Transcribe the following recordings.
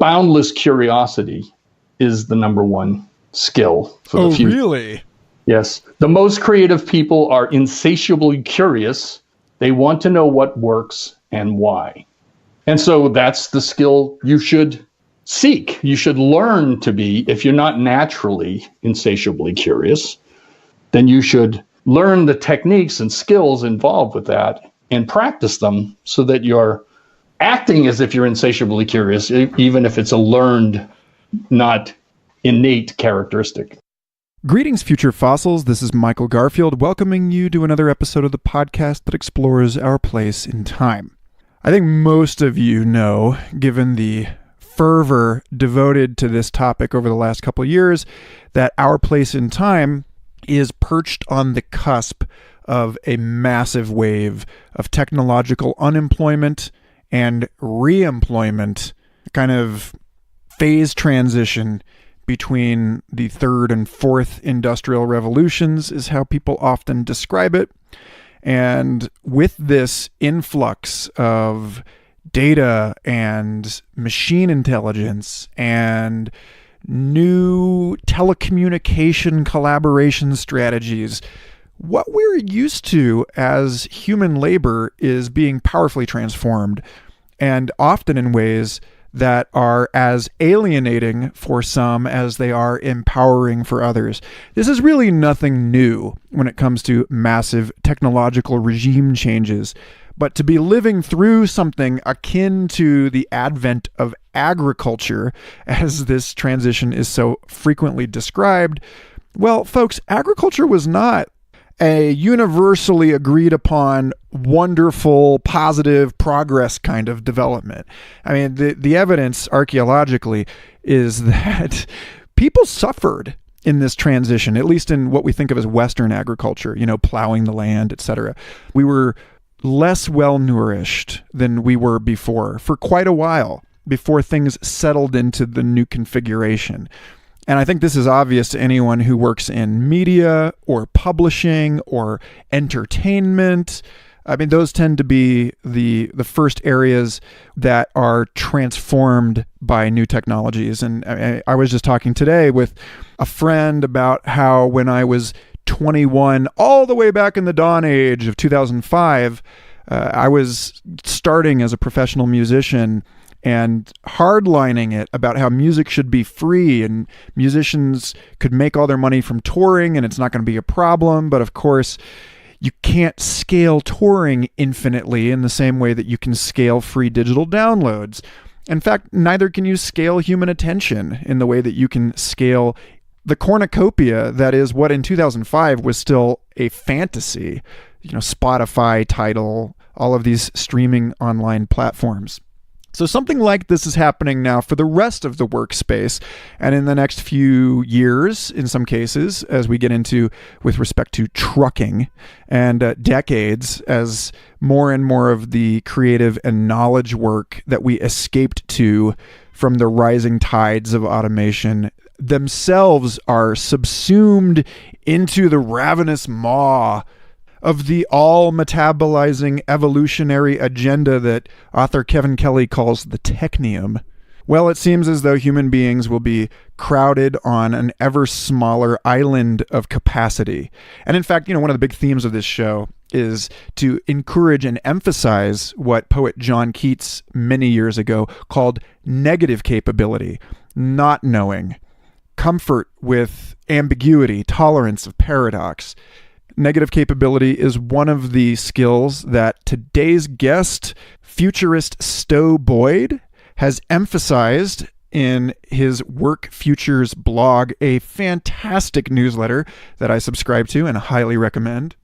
boundless curiosity is the number one skill for the future. Oh, really? Yes. The most creative people are insatiably curious. They want to know what works and why. And so that's the skill you should seek. You should learn to be, if you're not naturally insatiably curious, then you should learn the techniques and skills involved with that and practice them so that you're acting as if you're insatiably curious, even if it's a learned, not innate characteristic. Greetings, future fossils. This is Michael Garfield, welcoming you to another episode of the podcast that explores our place in time. I think most of you know, given the fervor devoted to this topic over the last couple of years, that our place in time is perched on the cusp of a massive wave of technological unemployment and re-employment, kind of phase transition between the third and fourth industrial revolutions is how people often describe it. And with this influx of data and machine intelligence and new telecommunication collaboration strategies, what we're used to as human labor is being powerfully transformed, and often in ways that are as alienating for some as they are empowering for others. This is really nothing new when it comes to massive technological regime changes, but to be living through something akin to the advent of agriculture, as this transition is so frequently described, well, folks, agriculture was not a universally agreed upon, wonderful, positive progress kind of development. I mean, the evidence archaeologically is that people suffered in this transition, at least in what we think of as Western agriculture, plowing the land, etc. We were less well-nourished than we were before for quite a while, before things settled into the new configuration. And I think this is obvious to anyone who works in media or publishing or entertainment. I mean, those tend to be the first areas that are transformed by new technologies. And I was just talking today with a friend about how when I was 21, all the way back in the dawn age of 2005, I was starting as a professional musician and hardlining it about how music should be free and musicians could make all their money from touring and it's not going to be a problem. But of course, you can't scale touring infinitely in the same way that you can scale free digital downloads. In fact, neither can you scale human attention in the way that you can scale the cornucopia that is what in 2005 was still a fantasy. Spotify, Tidal, all of these streaming online platforms. So something like this is happening now for the rest of the workspace, and in the next few years, in some cases, as we get into with respect to trucking, and decades, as more and more of the creative and knowledge work that we escaped to from the rising tides of automation themselves are subsumed into the ravenous maw of the all-metabolizing evolutionary agenda that author Kevin Kelly calls the technium. Well, it seems as though human beings will be crowded on an ever smaller island of capacity. And in fact, one of the big themes of this show is to encourage and emphasize what poet John Keats many years ago called negative capability, not knowing, comfort with ambiguity, tolerance of paradox. Negative capability is one of the skills that today's guest, futurist Stowe Boyd, has emphasized in his Work Futures blog, a fantastic newsletter that I subscribe to and highly recommend.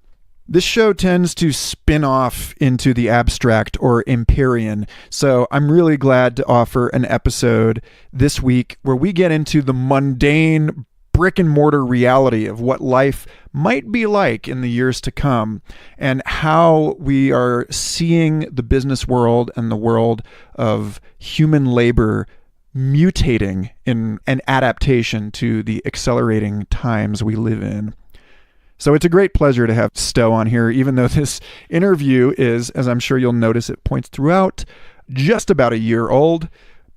This show tends to spin off into the abstract or Empyrean, so I'm really glad to offer an episode this week where we get into the mundane brick and mortar reality of what life might be like in the years to come and how we are seeing the business world and the world of human labor mutating in an adaptation to the accelerating times we live in. So it's a great pleasure to have Stowe on here, even though this interview is, as I'm sure you'll notice at points throughout, just about a year old.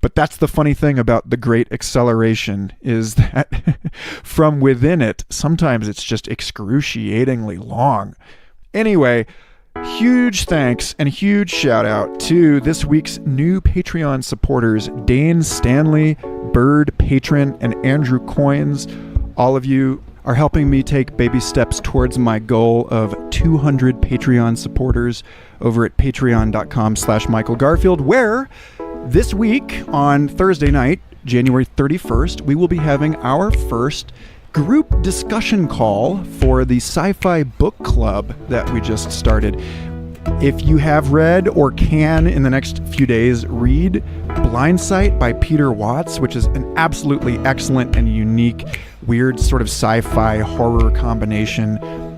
But that's the funny thing about the great acceleration, is that from within it, sometimes it's just excruciatingly long. Anyway, huge thanks and huge shout out to this week's new Patreon supporters, Dane Stanley, Bird Patron, and Andrew Coins. All of you are helping me take baby steps towards my goal of 200 Patreon supporters over at patreon.com/Michael Garfield, where this week on Thursday night, January 31st, we will be having our first group discussion call for the sci-fi book club that we just started. If you have read or can in the next few days read Blind Sight by Peter Watts, which is an absolutely excellent and unique, weird sort of sci-fi horror combination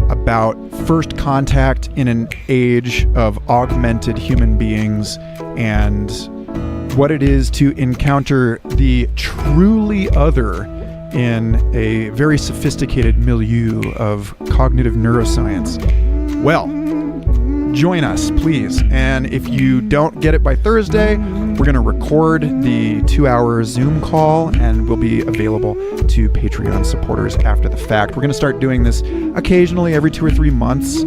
about first contact in an age of augmented human beings and what it is to encounter the truly other in a very sophisticated milieu of cognitive neuroscience. Well, join us, please. And if you don't get it by Thursday, we're going to record the 2-hour Zoom call and will be available to Patreon supporters after the fact. We're going to start doing this occasionally every 2 or 3 months.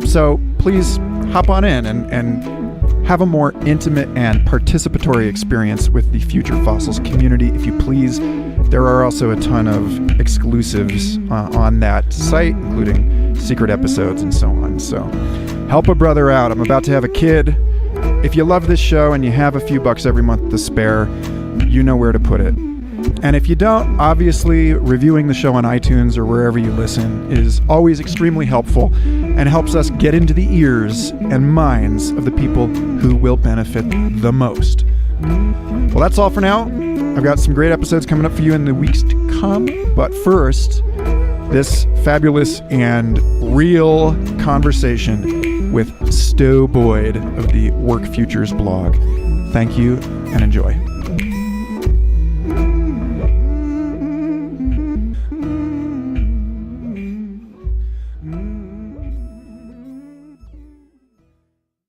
So please hop on in and have a more intimate and participatory experience with the Future Fossils community, if you please. There are also a ton of exclusives on that site, including secret episodes and so on. So help a brother out. I'm about to have a kid. If you love this show and you have a few bucks every month to spare, you know where to put it. And if you don't, obviously reviewing the show on iTunes or wherever you listen is always extremely helpful and helps us get into the ears and minds of the people who will benefit the most. Well, that's all for now. I've got some great episodes coming up for you in the weeks to come. But first, this fabulous and real conversation with Stowe Boyd of the Work Futures blog. Thank you and enjoy.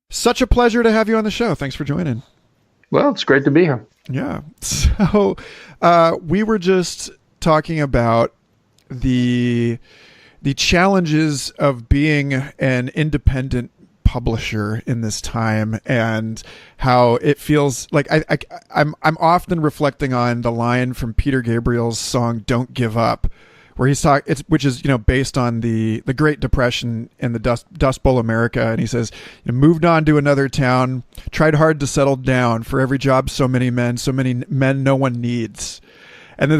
Such a pleasure to have you on the show. Thanks for joining. Well, it's great to be here. Yeah. So we were just talking about the challenges of being an independent publisher in this time and how it feels like I'm often reflecting on the line from Peter Gabriel's song "Don't Give Up," where he's which is based on the Great Depression and the Dust Bowl America, and he says, moved on to another town, tried hard to settle down. For every job, so many men no one needs. And then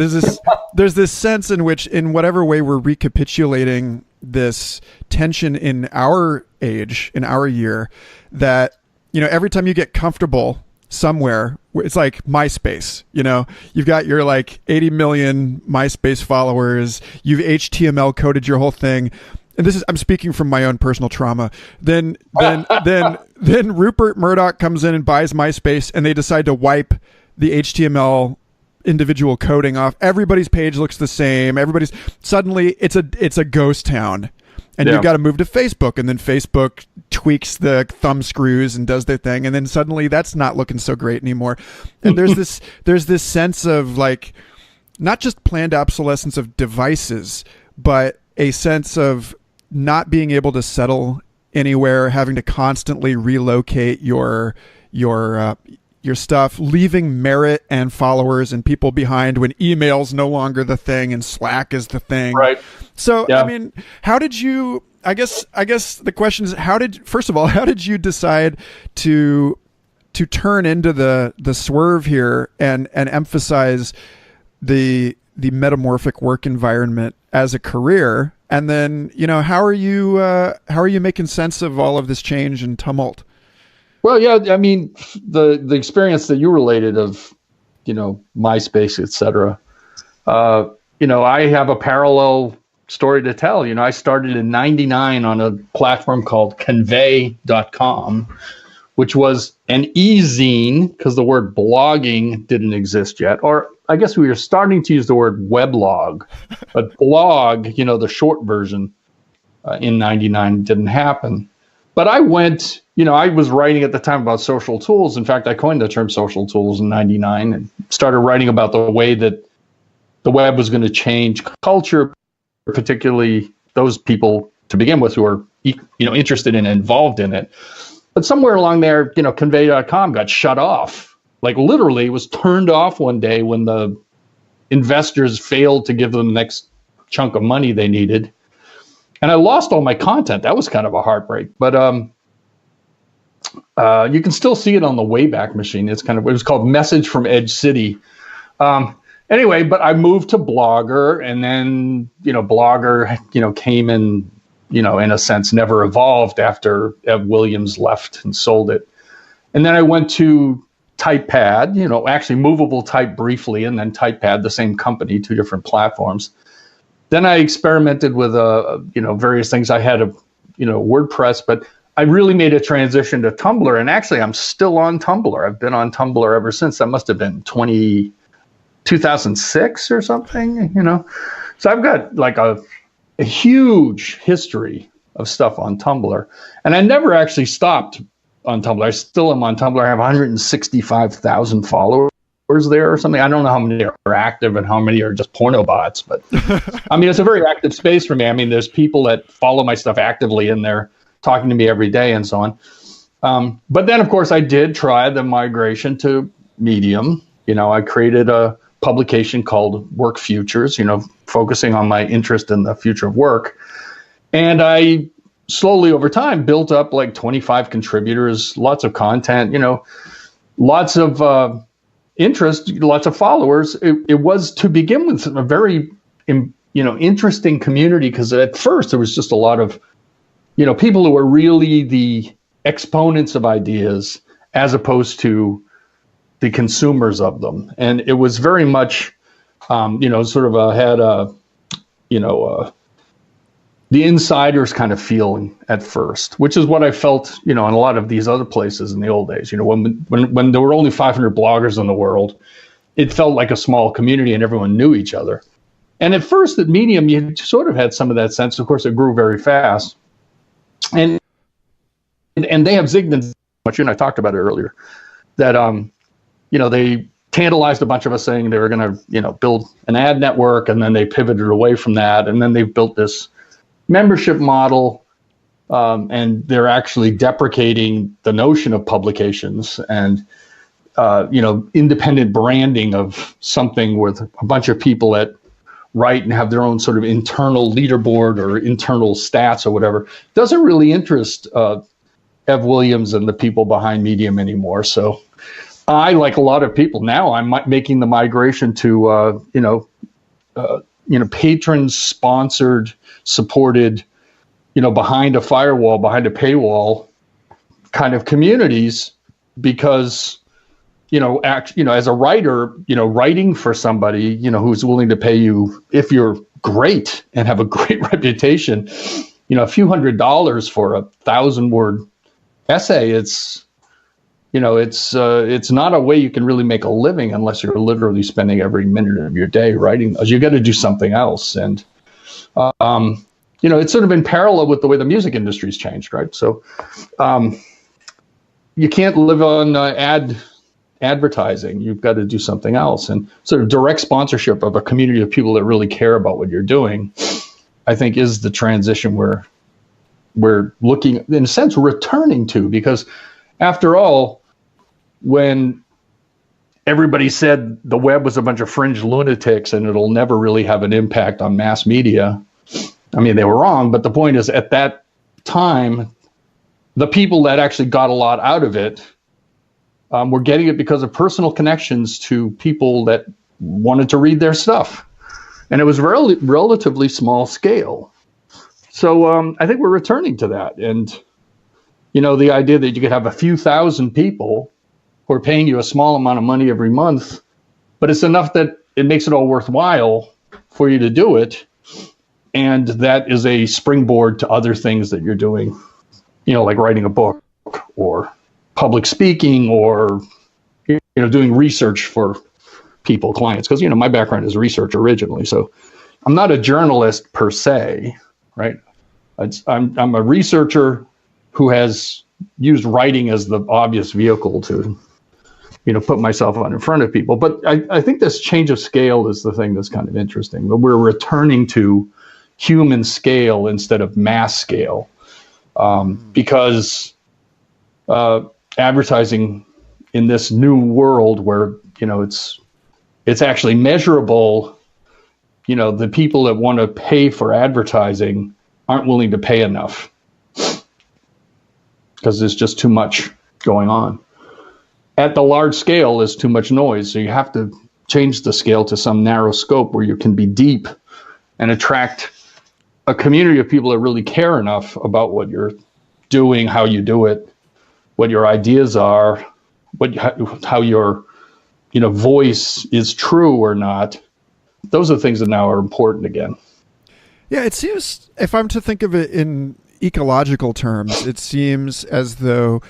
there's this sense in which, in whatever way we're recapitulating this tension in our age, in our year, that every time you get comfortable somewhere, it's like MySpace, you've got your 80 million MySpace followers, you've HTML coded your whole thing. And I'm speaking from my own personal trauma. Then Rupert Murdoch comes in and buys MySpace, and they decide to wipe the HTML individual coding off. Everybody's page looks the same. Suddenly it's a ghost town. And you've got to move to Facebook, and then Facebook tweaks the thumb screws and does their thing, and then suddenly that's not looking so great anymore. And there's this sense of not just planned obsolescence of devices, but a sense of not being able to settle anywhere, having to constantly relocate your stuff, leaving merit and followers and people behind when email's no longer the thing and Slack is the thing. Right. So, yeah. I mean, how did you, I guess the question is, first of all, how did you decide to turn into the swerve here and emphasize the metamorphic work environment as a career? And then, how are you making sense of all of this change and tumult? Well, yeah, I mean, the experience that you related of, MySpace, et cetera, I have a parallel story to tell. I started in 99 on a platform called convey.com, which was an e-zine, because the word blogging didn't exist yet. Or I guess we were starting to use the word weblog, but blog, the short version in 99 didn't happen. But I went I was writing at the time about social tools. In fact, I coined the term social tools in '99 and started writing about the way that the web was going to change culture, particularly those people to begin with who are interested and involved in it. But somewhere along there, convey.com got shut off. Like literally, it was turned off one day when the investors failed to give them the next chunk of money they needed. And I lost all my content. That was kind of a heartbreak. But you can still see it on the Wayback Machine. It was called Message from Edge City. Anyway, but I moved to Blogger, and then, Blogger, came in, in a sense, never evolved after Ev Williams left and sold it. And then I went to TypePad, actually Movable Type briefly, and then TypePad, the same company, two different platforms. Then I experimented with, various things. I had WordPress, but I really made a transition to Tumblr. And actually, I'm still on Tumblr. I've been on Tumblr ever since. That must have been 2006 or something, So I've got like a huge history of stuff on Tumblr. And I never actually stopped on Tumblr. I still am on Tumblr. I have 165,000 followers there or something. I don't know how many are active and how many are just porno bots, but it's a very active space for me. There's people that follow my stuff actively in there, talking to me every day and so on. But then, of course, I did try the migration to Medium. I created a publication called Work Futures, focusing on my interest in the future of work. And I slowly over time built up like 25 contributors, lots of content, lots of interest, lots of followers. It was, to begin with, a very, interesting community, because at first there was just a lot of, people who were really the exponents of ideas as opposed to the consumers of them. And it was very much, the insiders kind of feeling at first, which is what I felt, in a lot of these other places in the old days. When there were only 500 bloggers in the world, it felt like a small community and everyone knew each other. And at first at Medium, you sort of had some of that sense. Of course, it grew very fast. And they have zigged and much, and I talked about it earlier, that, they tantalized a bunch of us saying they were going to, build an ad network, and then they pivoted away from that. And then they've built this membership model, and they're actually deprecating the notion of publications and, independent branding of something with a bunch of people that write and have their own sort of internal leaderboard or internal stats or whatever. Doesn't really interest Ev Williams and the people behind Medium anymore. So I, like a lot of people now, I'm making the migration to, patron-sponsored, supported, behind a firewall, behind a paywall kind of communities, because, as a writer, writing for somebody, who's willing to pay you, if you're great and have a great reputation, a few $100s for a 1,000-word essay, it's not a way you can really make a living unless you're literally spending every minute of your day writing those. You got to do something else. And, it's sort of in parallel with the way the music industry's changed, right? So you can't live on advertising. You've got to do something else. And sort of direct sponsorship of a community of people that really care about what you're doing, I think, is the transition we're looking, in a sense, returning to. Because after all, when everybody said the web was a bunch of fringe lunatics and it'll never really have an impact on mass media, they were wrong. But the point is, at that time, the people that actually got a lot out of it were getting it because of personal connections to people that wanted to read their stuff. And it was relatively small scale. So I think we're returning to that. And the idea that you could have a few thousand people who are paying you a small amount of money every month, but it's enough that it makes it all worthwhile for you to do it. And that is a springboard to other things that you're doing, like writing a book or public speaking or, doing research for people, clients. Because, my background is research originally. So I'm not a journalist per se, right? I'm a researcher who has used writing as the obvious vehicle to, put myself out in front of people. But I think this change of scale is the thing that's kind of interesting. But we're returning to human scale instead of mass scale, because advertising in this new world where, it's actually measurable, the people that want to pay for advertising aren't willing to pay enough because there's just too much going on. At the large scale, there's too much noise. So you have to change the scale to some narrow scope where you can be deep and attract a community of people that really care enough about what you're doing, how you do it, what your ideas are, how your voice is true or not. Those are things that now are important again. Yeah, it seems, if I'm to think of it in ecological terms, it seems as though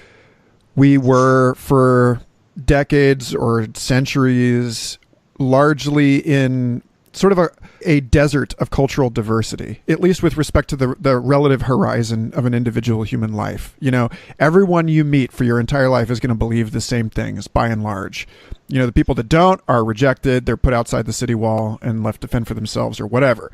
we were for decades or centuries largely in sort of a desert of cultural diversity, at least with respect to the relative horizon of an individual human life. Everyone you meet for your entire life is going to believe the same things by and large. The people that don't are rejected. They're put outside the city wall and left to fend for themselves or whatever.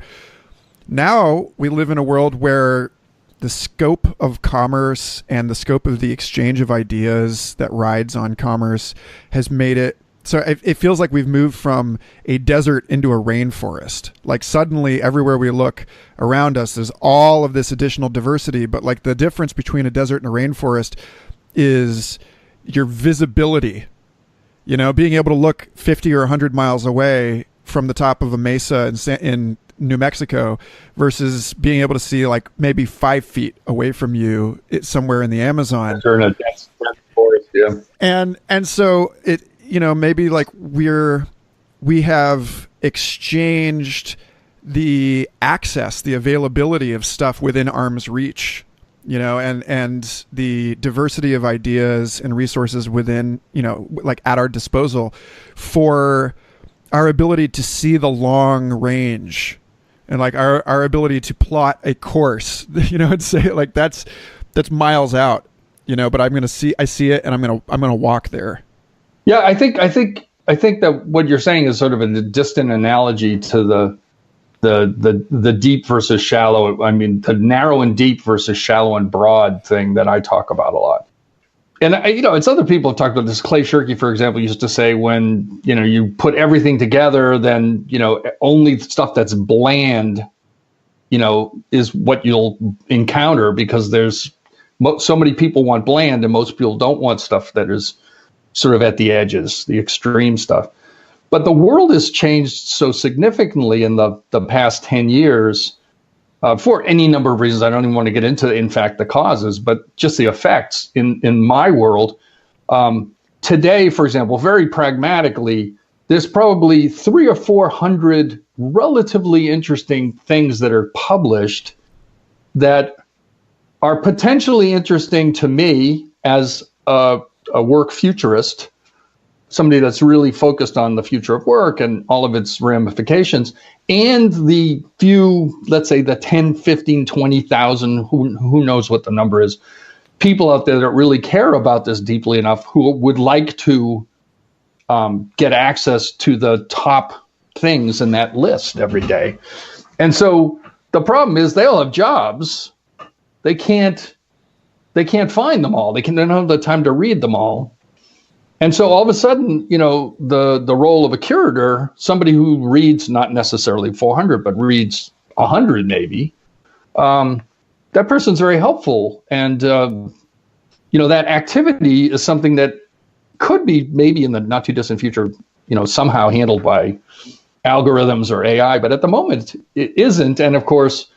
Now we live in a world where the scope of commerce and the scope of the exchange of ideas that rides on commerce has made it so it feels like we've moved from a desert into a rainforest. Like suddenly everywhere we look around us, there's all of this additional diversity. But like the difference between a desert and a rainforest is your visibility, being able to look 50 or 100 miles away from the top of a mesa in New Mexico versus being able to see like maybe 5 feet away from you somewhere in the Amazon. In a dense forest, yeah. And so it, maybe like we have exchanged the access, the availability of stuff within arm's reach, and the diversity of ideas and resources within, like at our disposal for our ability to see the long range and like our ability to plot a course, and say like that's miles out, but I see it and I'm going to walk there. Yeah, I think that what you're saying is sort of a distant analogy to the deep versus shallow. I mean, the narrow and deep versus shallow and broad thing that I talk about a lot. And it's other people have talked about this. Clay Shirky, for example, used to say when you put everything together, then only stuff that's bland, is what you'll encounter, because there's so many people want bland and most people don't want stuff that is sort of at the edges, the extreme stuff. But the world has changed so significantly in the past 10 years for any number of reasons. I don't even want to get into, in fact, the causes, but just the effects in my world. Today, for example, very pragmatically, there's probably 300 or 400 relatively interesting things that are published that are potentially interesting to me as a work futurist, somebody that's really focused on the future of work and all of its ramifications, and the few, let's say the 10, 15, 20,000, who knows what the number is, people out there that really care about this deeply enough, who would like to get access to the top things in that list every day. And so the problem is they all have jobs. They can't find them all. They don't have the time to read them all. And so all of a sudden, the role of a curator, somebody who reads not necessarily 400, but reads 100 maybe, that person's very helpful. And, that activity is something that could be maybe in the not too distant future, somehow handled by algorithms or AI. But at the moment, it isn't. And of course,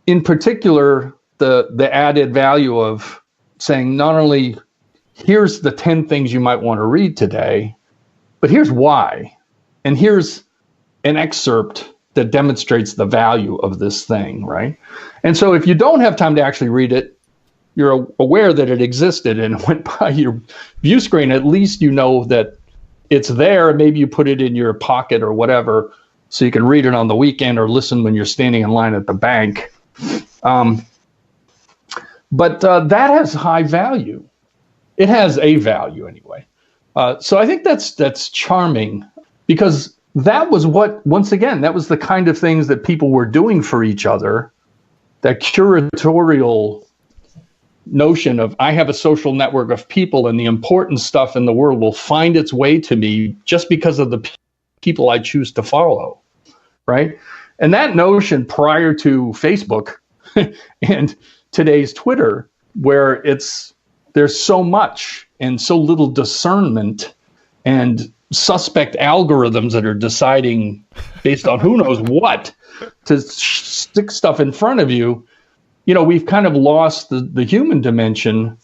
in particular, the added value of saying not only here's the 10 things you might want to read today, but here's why. And here's an excerpt that demonstrates the value of this thing, right? And so if you don't have time to actually read it, you're aware that it existed and went by your view screen, at least you know that it's there. Maybe you put it in your pocket or whatever, so you can read it on the weekend or listen when you're standing in line at the bank. But that has high value. It has a value anyway. So I think that's charming, because that was once again, that was the kind of things that people were doing for each other. That curatorial notion of, I have a social network of people and the important stuff in the world will find its way to me just because of the people I choose to follow, right? And that notion prior to Facebook and today's Twitter, where there's so much and so little discernment and suspect algorithms that are deciding based on who knows what to stick stuff in front of you, we've kind of lost the human dimension,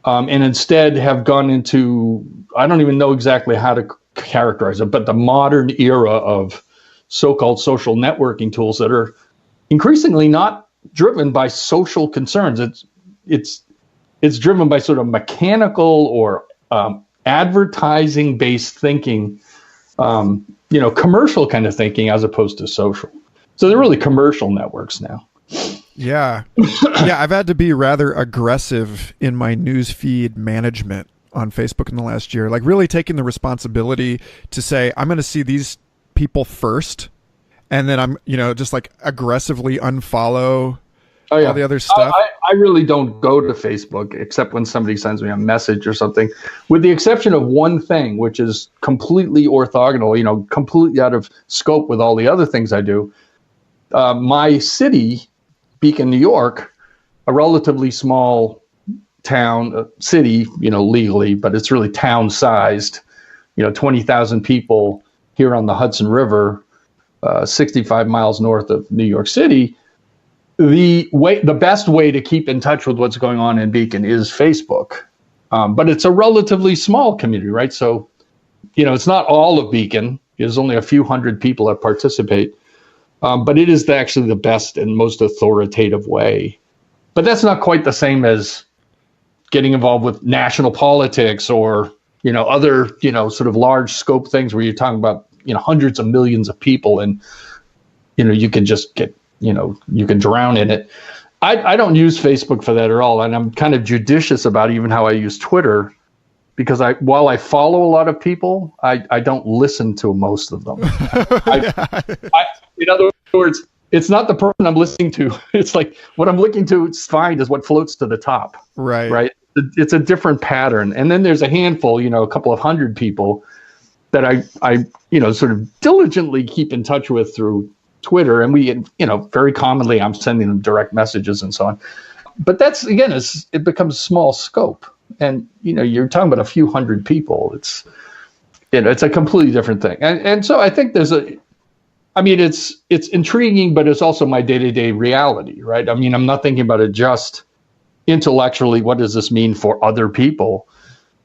and instead have gone into, I don't even know exactly how to characterize it, but the modern era of so-called social networking tools that are increasingly not driven by social concerns. It's driven by sort of mechanical or advertising-based thinking, commercial kind of thinking, as opposed to social. So they're really commercial networks now. Yeah. Yeah, I've had to be rather aggressive in my newsfeed management on Facebook in the last year, like really taking the responsibility to say, I'm going to see these people first, and then I'm, just like aggressively unfollow all the other stuff. I really don't go to Facebook except when somebody sends me a message or something, with the exception of one thing, which is completely orthogonal, completely out of scope with all the other things I do. My city, Beacon, New York, a relatively small town, city, legally, but it's really town-sized, 20,000 people here on the Hudson River, 65 miles north of New York City. The best way to keep in touch with what's going on in Beacon is Facebook. But it's a relatively small community, right? So, it's not all of Beacon. There's only a few hundred people that participate. But it is actually the best and most authoritative way. But that's not quite the same as getting involved with national politics or, other, sort of large scope things where you're talking about, hundreds of millions of people, and, you can just get, you can drown in it. I don't use Facebook for that at all. And I'm kind of judicious about even how I use Twitter, because while I follow a lot of people, I don't listen to most of them. In other words, it's not the person I'm listening to. It's like what I'm looking to find is what floats to the top. Right. It's a different pattern. And then there's a handful, a couple of hundred people that I sort of diligently keep in touch with through Twitter. And we, very commonly I'm sending them direct messages and so on. But that's, again, it becomes small scope. And, you're talking about a few hundred people. It's a completely different thing. And so I think it's intriguing, but it's also my day-to-day reality, right? I mean, I'm not thinking about it just intellectually, what does this mean for other people?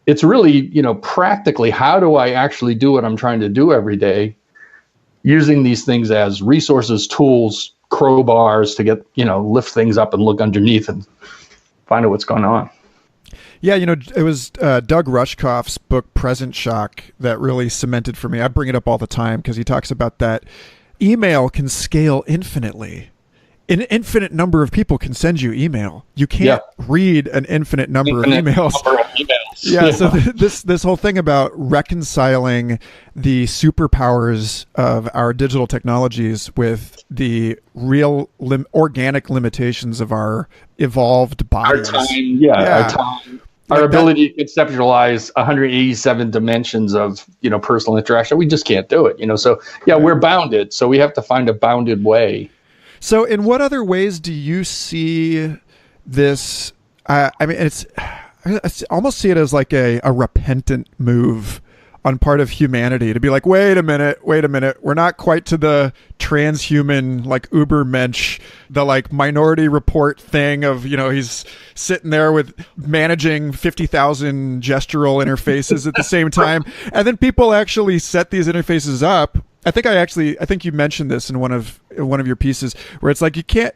It's really, practically, how do I actually do what I'm trying to do every day, using these things as resources, tools, crowbars to get, lift things up and look underneath and find out what's going on. Yeah, it was Doug Rushkoff's book, Present Shock, that really cemented for me. I bring it up all the time because he talks about that email can scale infinitely. An infinite number of people can send you email. You can't read an infinite number of emails. Yeah, so this whole thing about reconciling the superpowers of our digital technologies with the real organic limitations of our evolved bodies. Our time. Our ability to conceptualize 187 dimensions of, personal interaction. We just can't do it, So, we're bounded. So we have to find a bounded way. So in what other ways do you see this? I almost see it as like a repentant move on part of humanity to be like, wait a minute, we're not quite to the transhuman, like Ubermensch, the like Minority Report thing of, he's sitting there with managing 50,000 gestural interfaces at the same time. And then people actually set these interfaces up. I think you mentioned this in one of your pieces where it's like, you can't,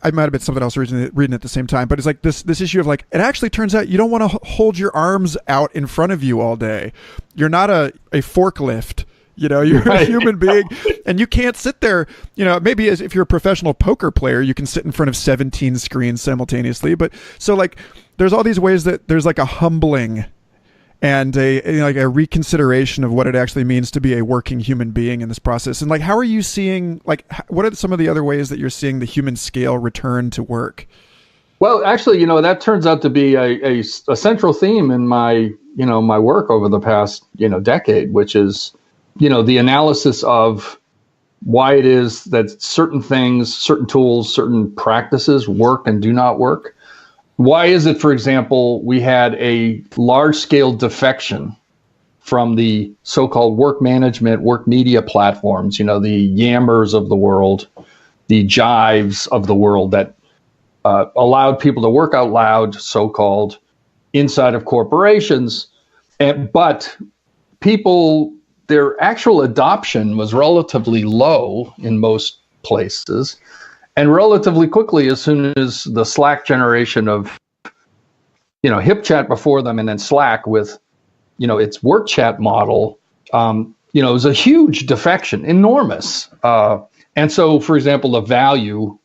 I might have been something else reading at the same time, but it's like this issue of like, it actually turns out you don't want to hold your arms out in front of you all day. You're not a forklift. You're a human being, and you can't sit there. Maybe if you're a professional poker player, you can sit in front of 17 screens simultaneously. But so like, there's all these ways that there's like a humbling and a reconsideration of what it actually means to be a working human being in this process. And like, how are you seeing, like, what are some of the other ways that you're seeing the human scale return to work? Well, actually, that turns out to be a central theme in my work over the past, decade, which is, the analysis of why it is that certain things, certain tools, certain practices work and do not work. Why is it, for example, we had a large-scale defection from the so-called work management, work media platforms, the Yammers of the world, the Jives of the world that allowed people to work out loud, so-called, inside of corporations. But people, their actual adoption was relatively low in most places. And relatively quickly, as soon as the Slack generation of, HipChat before them and then Slack with, its work chat model, it was a huge defection, enormous. And so, for example, the value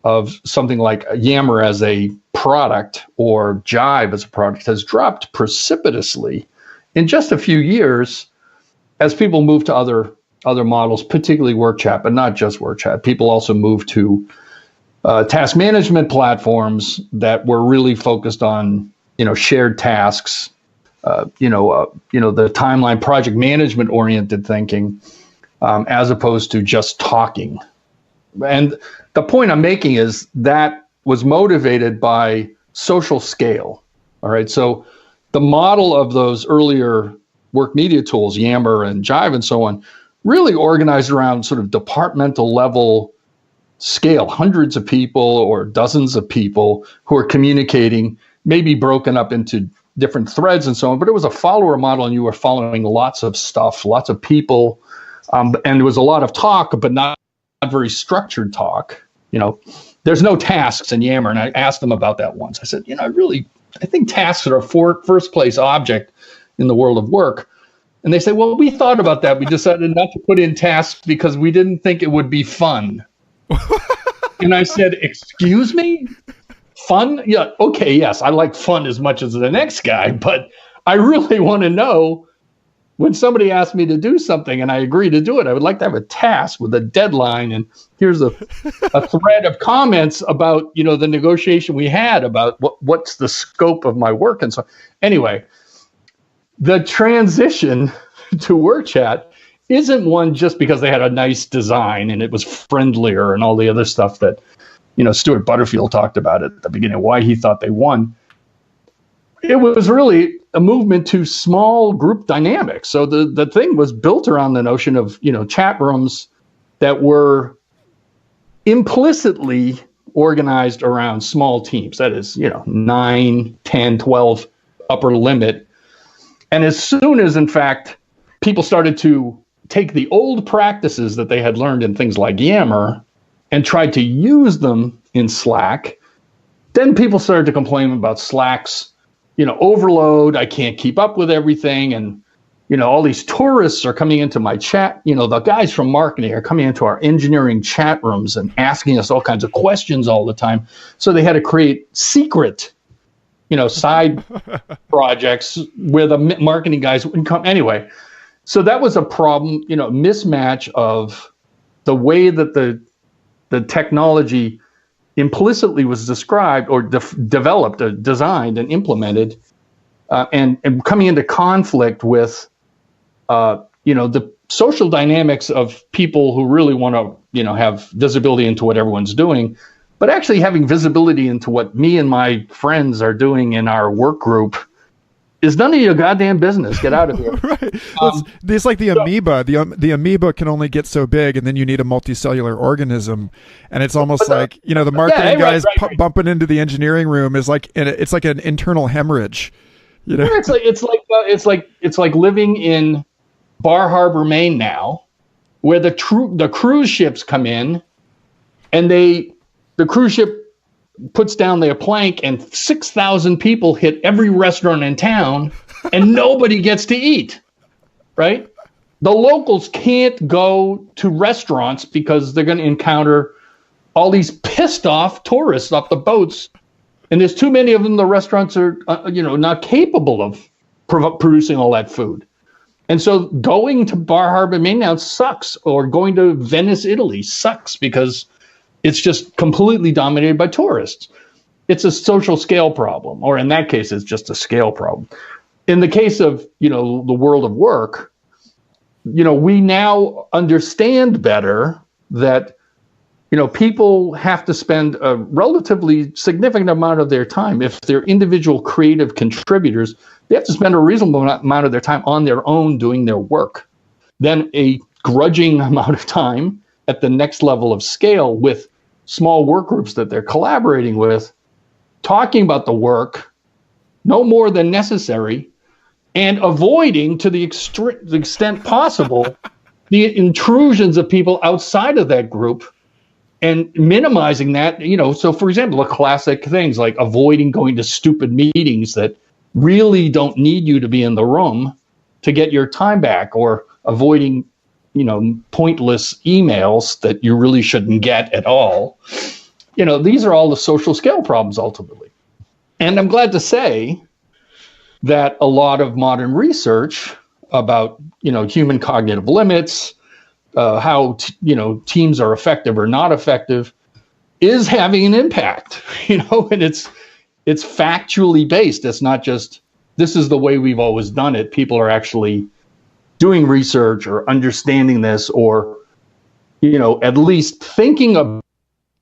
of something like Yammer as a product or Jive as a product has dropped precipitously in just a few years as people move to other models, particularly work chat, but not just work chat. People also moved to task management platforms that were really focused on, shared tasks, the timeline project management oriented thinking, as opposed to just talking. And the point I'm making is that was motivated by social scale. All right. So the model of those earlier work media tools, Yammer and Jive and so on, really organized around sort of departmental level scale, hundreds of people or dozens of people who are communicating, maybe broken up into different threads and so on. But it was a follower model, and you were following lots of stuff, lots of people. And there was a lot of talk, but not very structured talk. There's no tasks in Yammer. And I asked them about that once. I said, I think tasks are a first place object in the world of work. And they say, well, we thought about that. We decided not to put in tasks because we didn't think it would be fun. And I said, excuse me? Fun? Yeah, okay, yes, I like fun as much as the next guy, but I really want to know when somebody asks me to do something and I agree to do it, I would like to have a task with a deadline. And here's a thread of comments about, the negotiation we had about what's the scope of my work. And so anyway, the transition to work chat isn't one just because they had a nice design and it was friendlier and all the other stuff that, Stuart Butterfield talked about at the beginning, why he thought they won. It was really a movement to small group dynamics. So the thing was built around the notion of, chat rooms that were implicitly organized around small teams. That is, 9, 10, 12 upper limit. And as soon as, in fact, people started to take the old practices that they had learned in things like Yammer and tried to use them in Slack, then people started to complain about Slack's, overload. I can't keep up with everything. And, all these tourists are coming into my chat. The guys from marketing are coming into our engineering chat rooms and asking us all kinds of questions all the time. So they had to create secret, side projects where the marketing guys wouldn't come. Anyway, so that was a problem, mismatch of the way that the technology implicitly was described or developed, designed and implemented, and coming into conflict with, the social dynamics of people who really want to, have visibility into what everyone's doing, but actually having visibility into what me and my friends are doing in our work group is none of your goddamn business. Get out of here. Right. It's like the amoeba. The amoeba can only get so big, and then you need a multicellular organism. And it's almost like, the marketing guys bumping into the engineering room is like, it's like an internal hemorrhage. It's like living in Bar Harbor, Maine now, where the cruise ships come in, and the cruise ship puts down their plank and 6,000 people hit every restaurant in town and nobody gets to eat, right? The locals can't go to restaurants because they're going to encounter all these pissed off tourists off the boats. And there's too many of them. The restaurants are, not capable of producing all that food. And so going to Bar Harbor, Maine now sucks, or going to Venice, Italy sucks because it's just completely dominated by tourists. It's a social scale problem, or in that case, it's just a scale problem. In the case of, the world of work, we now understand better that, people have to spend a relatively significant amount of their time. If they're individual creative contributors, they have to spend a reasonable amount of their time on their own doing their work. Then a grudging amount of time at the next level of scale with small work groups that they're collaborating with, talking about the work, no more than necessary, and avoiding to the extent possible the intrusions of people outside of that group and minimizing that. So for example, the classic things like avoiding going to stupid meetings that really don't need you to be in the room to get your time back, or avoiding, pointless emails that you really shouldn't get at all. These are all the social scale problems ultimately. And I'm glad to say that a lot of modern research about, human cognitive limits, how, teams are effective or not effective, is having an impact, and it's factually based. It's not just, this is the way we've always done it. People are actually doing research or understanding this, or, at least thinking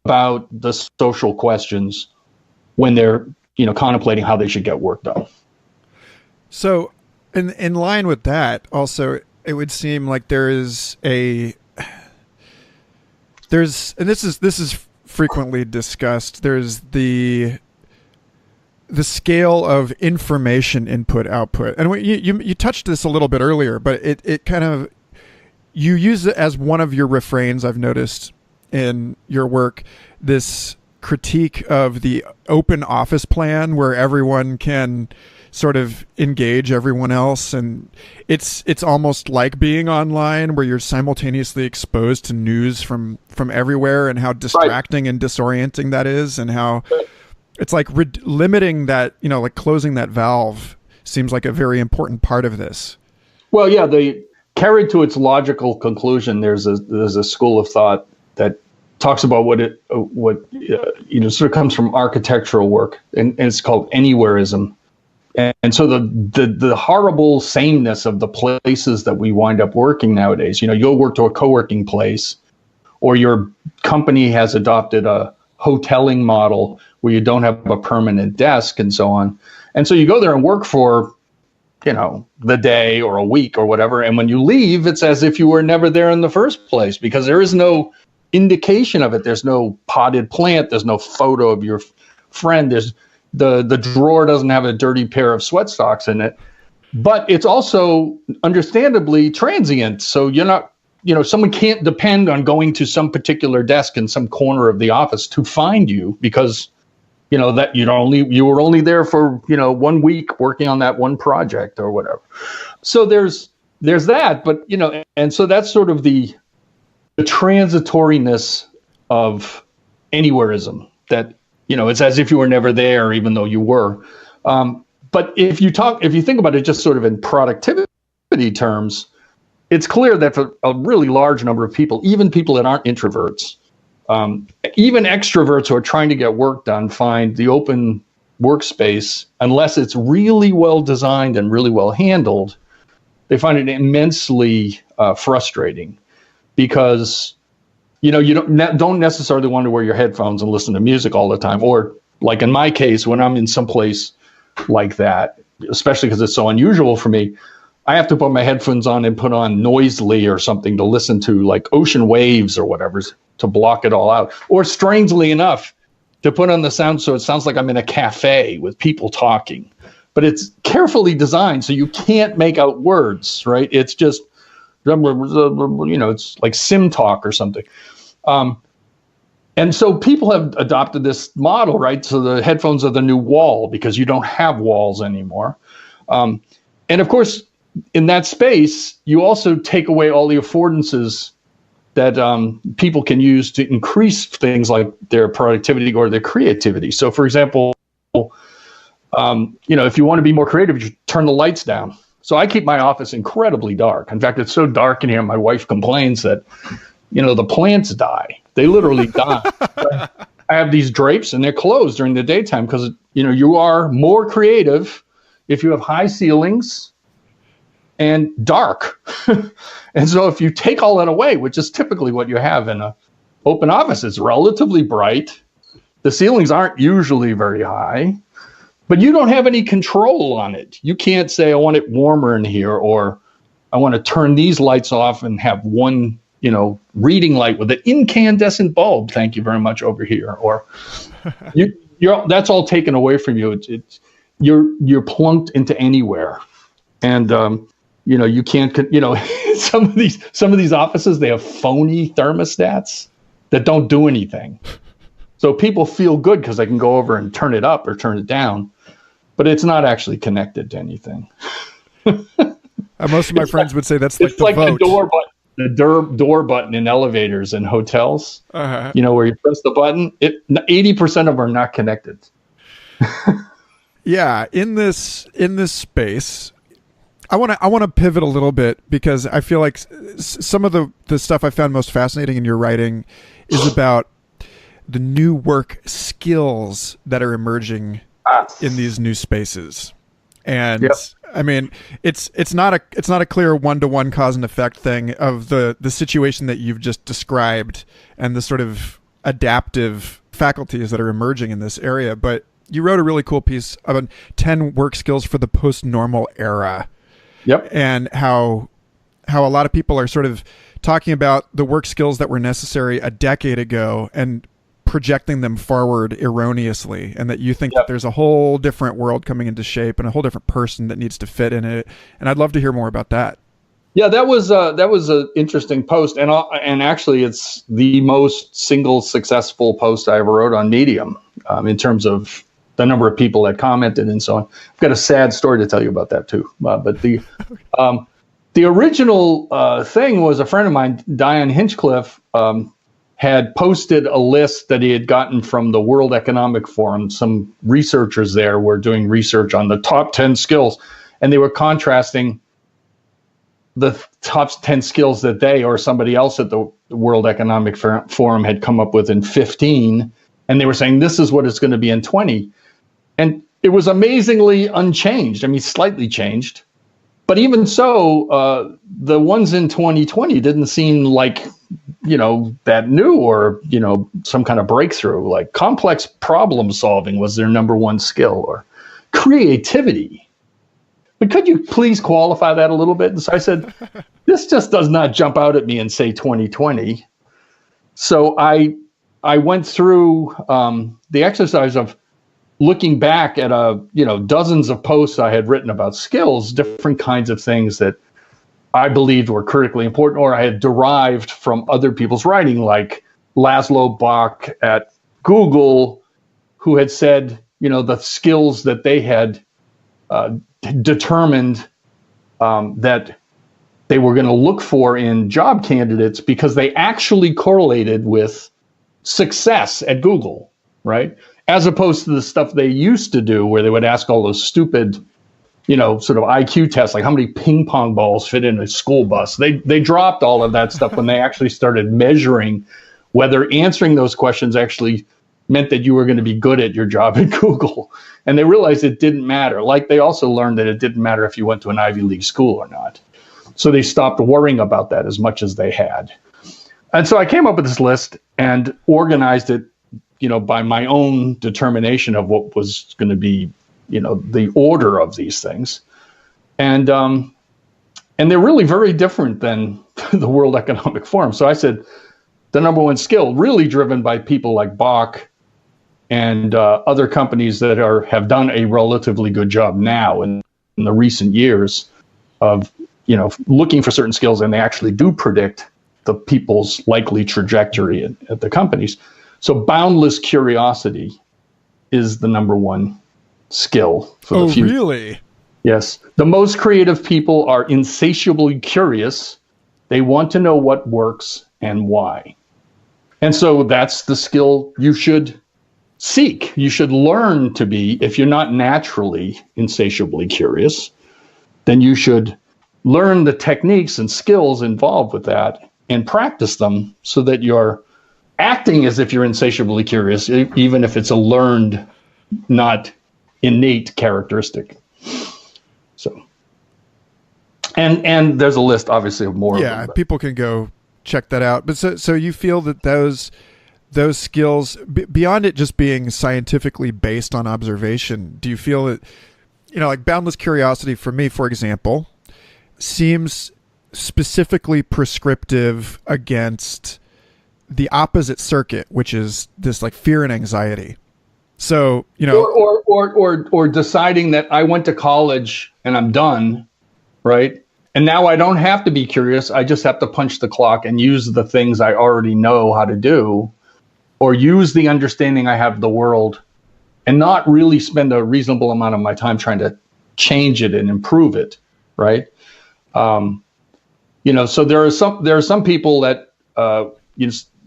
about the social questions when they're, contemplating how they should get work done. So in line with that, also, it would seem like there's and this is frequently discussed. There's the scale of information input output, and you touched this a little bit earlier, but it kind of, you use it as one of your refrains, I've noticed in your work, this critique of the open office plan where everyone can sort of engage everyone else, and it's almost like being online where you're simultaneously exposed to news from everywhere, and how distracting and disorienting that is, and how it's like limiting that, like closing that valve seems like a very important part of this. Well, yeah, they carried to its logical conclusion. There's a school of thought that talks about what sort of comes from architectural work, and it's called anywhereism. And so the horrible sameness of the places that we wind up working nowadays, you'll work to a co-working place, or your company has adopted a hoteling model where you don't have a permanent desk and so on. And so you go there and work for, the day or a week or whatever. And when you leave, it's as if you were never there in the first place, because there is no indication of it. There's no potted plant. There's no photo of your friend. There's the drawer doesn't have a dirty pair of sweat socks in it, but it's also understandably transient. So you're not, someone can't depend on going to some particular desk in some corner of the office to find you, because, that you were only there for, 1 week working on that one project or whatever. So there's that, but, and so that's sort of the transitoriness of anywhereism, that, it's as if you were never there, even though you were. But if you think about it just sort of in productivity terms, it's clear that for a really large number of people, even people that aren't introverts, even extroverts who are trying to get work done, find the open workspace, unless it's really well designed and really well handled, they find it immensely frustrating, because you don't necessarily want to wear your headphones and listen to music all the time. Or like in my case, when I'm in some place like that, especially because it's so unusual for me, I have to put my headphones on and put on Noisely or something to listen to, like ocean waves or whatever, to block it all out. Or strangely enough, to put on the sound so it sounds like I'm in a cafe with people talking. But it's carefully designed so you can't make out words, right? It's just, it's like sim talk or something. And so people have adopted this model, right? So the headphones are the new wall, because you don't have walls anymore. And of course, in that space, you also take away all the affordances that people can use to increase things like their productivity or their creativity. So, for example, if you want to be more creative, you turn the lights down. So I keep my office incredibly dark. In fact, it's so dark in here, my wife complains that, the plants die. They literally die. I have these drapes and they're closed during the daytime because, you are more creative if you have high ceilings and dark. And so if you take all that away, which is typically what you have in an open office, it's relatively bright. The ceilings aren't usually very high, but you don't have any control on it. You can't say, I want it warmer in here, or I want to turn these lights off and have one, reading light with an incandescent bulb. Thank you very much over here. Or that's all taken away from you. You're plunked into anywhere. And, you can't, some of these offices, they have phony thermostats that don't do anything. So people feel good because they can go over and turn it up or turn it down, but it's not actually connected to anything. Most of my friends would say that's like the vote. The door button in elevators and hotels, where you press the button, 80% of them are not connected. Yeah. In this space, I want to pivot a little bit because I feel like some of the stuff I found most fascinating in your writing is about the new work skills that are emerging in these new spaces. And yep. I mean, it's not a clear one-to-one cause and effect thing of the situation that you've just described and the sort of adaptive faculties that are emerging in this area. But you wrote a really cool piece about 10 work skills for the post-normal era. Yep. And how a lot of people are sort of talking about the work skills that were necessary a decade ago and projecting them forward erroneously, and that you think that there's a whole different world coming into shape and a whole different person that needs to fit in it. And I'd love to hear more about that. Yeah, that was an interesting post, and actually it's the most single successful post I ever wrote on Medium in terms of the number of people that commented and so on. I've got a sad story to tell you about that too. But the original thing was a friend of mine, Diane Hinchcliffe, had posted a list that he had gotten from the World Economic Forum. Some researchers there were doing research on the top 10 skills, and they were contrasting the top 10 skills that they or somebody else at the World Economic Forum had come up with in 15, and they were saying this is what it's going to be in 20. And it was amazingly unchanged. I mean, slightly changed. But even so, the ones in 2020 didn't seem like, that new or, some kind of breakthrough. Like complex problem solving was their number one skill, or creativity. But could you please qualify that a little bit? And so I said, this just does not jump out at me and say 2020. So I went through the exercise of looking back at dozens of posts I had written about skills, different kinds of things that I believed were critically important, or I had derived from other people's writing, like Laszlo Bock at Google, who had said, the skills that they had determined that they were going to look for in job candidates because they actually correlated with success at Google, right? As opposed to the stuff they used to do where they would ask all those stupid, sort of IQ tests, like how many ping pong balls fit in a school bus. They dropped all of that stuff when they actually started measuring whether answering those questions actually meant that you were going to be good at your job at Google. And they realized it didn't matter. Like they also learned that it didn't matter if you went to an Ivy League school or not. So they stopped worrying about that as much as they had. And so I came up with this list and organized it, by my own determination of what was going to be, the order of these things. And they're really very different than the World Economic Forum. So I said, the number one skill, really driven by people like Bock and other companies that have done a relatively good job now in the recent years of, looking for certain skills, and they actually do predict the people's likely trajectory at the companies. So boundless curiosity is the number one skill for the future. Oh, really? Yes. The most creative people are insatiably curious. They want to know what works and why. And so that's the skill you should seek. You should learn to be, if you're not naturally insatiably curious, then you should learn the techniques and skills involved with that and practice them so that you're acting as if you're insatiably curious, even if it's a learned, not innate characteristic. So, and there's a list, obviously, of more. Yeah, of them, people can go check that out. But so you feel that those skills, beyond it just being scientifically based on observation, do you feel that, like Boundless Curiosity for me, for example, seems specifically prescriptive against the opposite circuit, which is this like fear and anxiety. So, or deciding that I went to college and I'm done, right? And now I don't have to be curious. I just have to punch the clock and use the things I already know how to do, or use the understanding I have of the world and not really spend a reasonable amount of my time trying to change it and improve it, right? So there are some people that,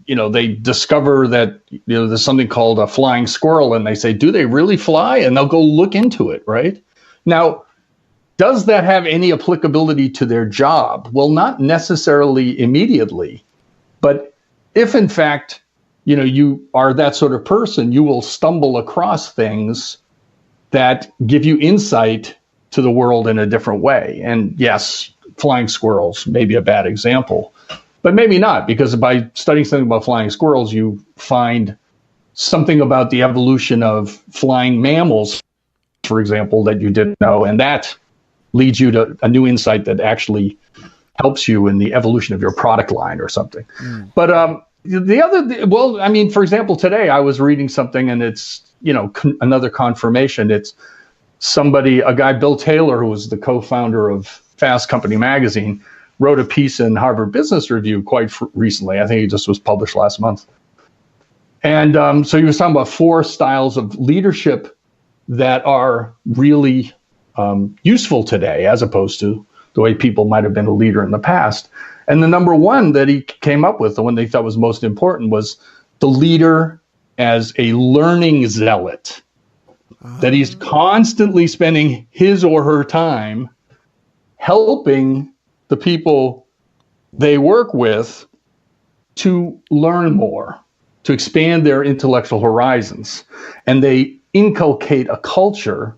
they discover that, there's something called a flying squirrel, and they say, do they really fly? And they'll go look into it, right? Now, does that have any applicability to their job? Well, not necessarily immediately, but if in fact, you are that sort of person, you will stumble across things that give you insight to the world in a different way. And yes, flying squirrels may be a bad example, but maybe not, because by studying something about flying squirrels, you find something about the evolution of flying mammals, for example, that you didn't know. And that leads you to a new insight that actually helps you in the evolution of your product line or something. But for example, today I was reading something, and it's, another confirmation. It's a guy, Bill Taylor, who was the co-founder of Fast Company magazine, wrote a piece in Harvard Business Review quite recently. I think it just was published last month. And so he was talking about 4 styles of leadership that are really useful today, as opposed to the way people might have been a leader in the past. And the number one that he came up with, the one they thought was most important, was the leader as a learning zealot. That he's constantly spending his or her time helping the people they work with to learn more, to expand their intellectual horizons. And they inculcate a culture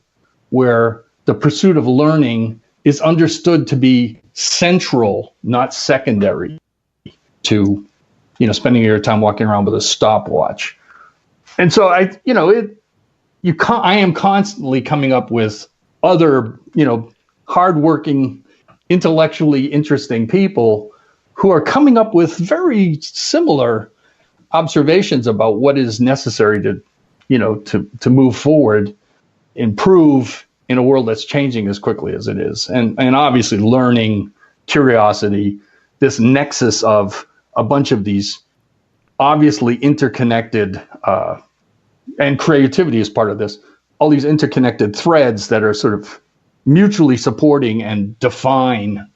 where the pursuit of learning is understood to be central, not secondary to, spending your time walking around with a stopwatch. And so I am constantly coming up with other, hardworking, intellectually interesting people who are coming up with very similar observations about what is necessary to move forward, improve in a world that's changing as quickly as it is. And obviously learning, curiosity, this nexus of a bunch of these obviously interconnected, and creativity is part of this, all these interconnected threads that are sort of mutually supporting and define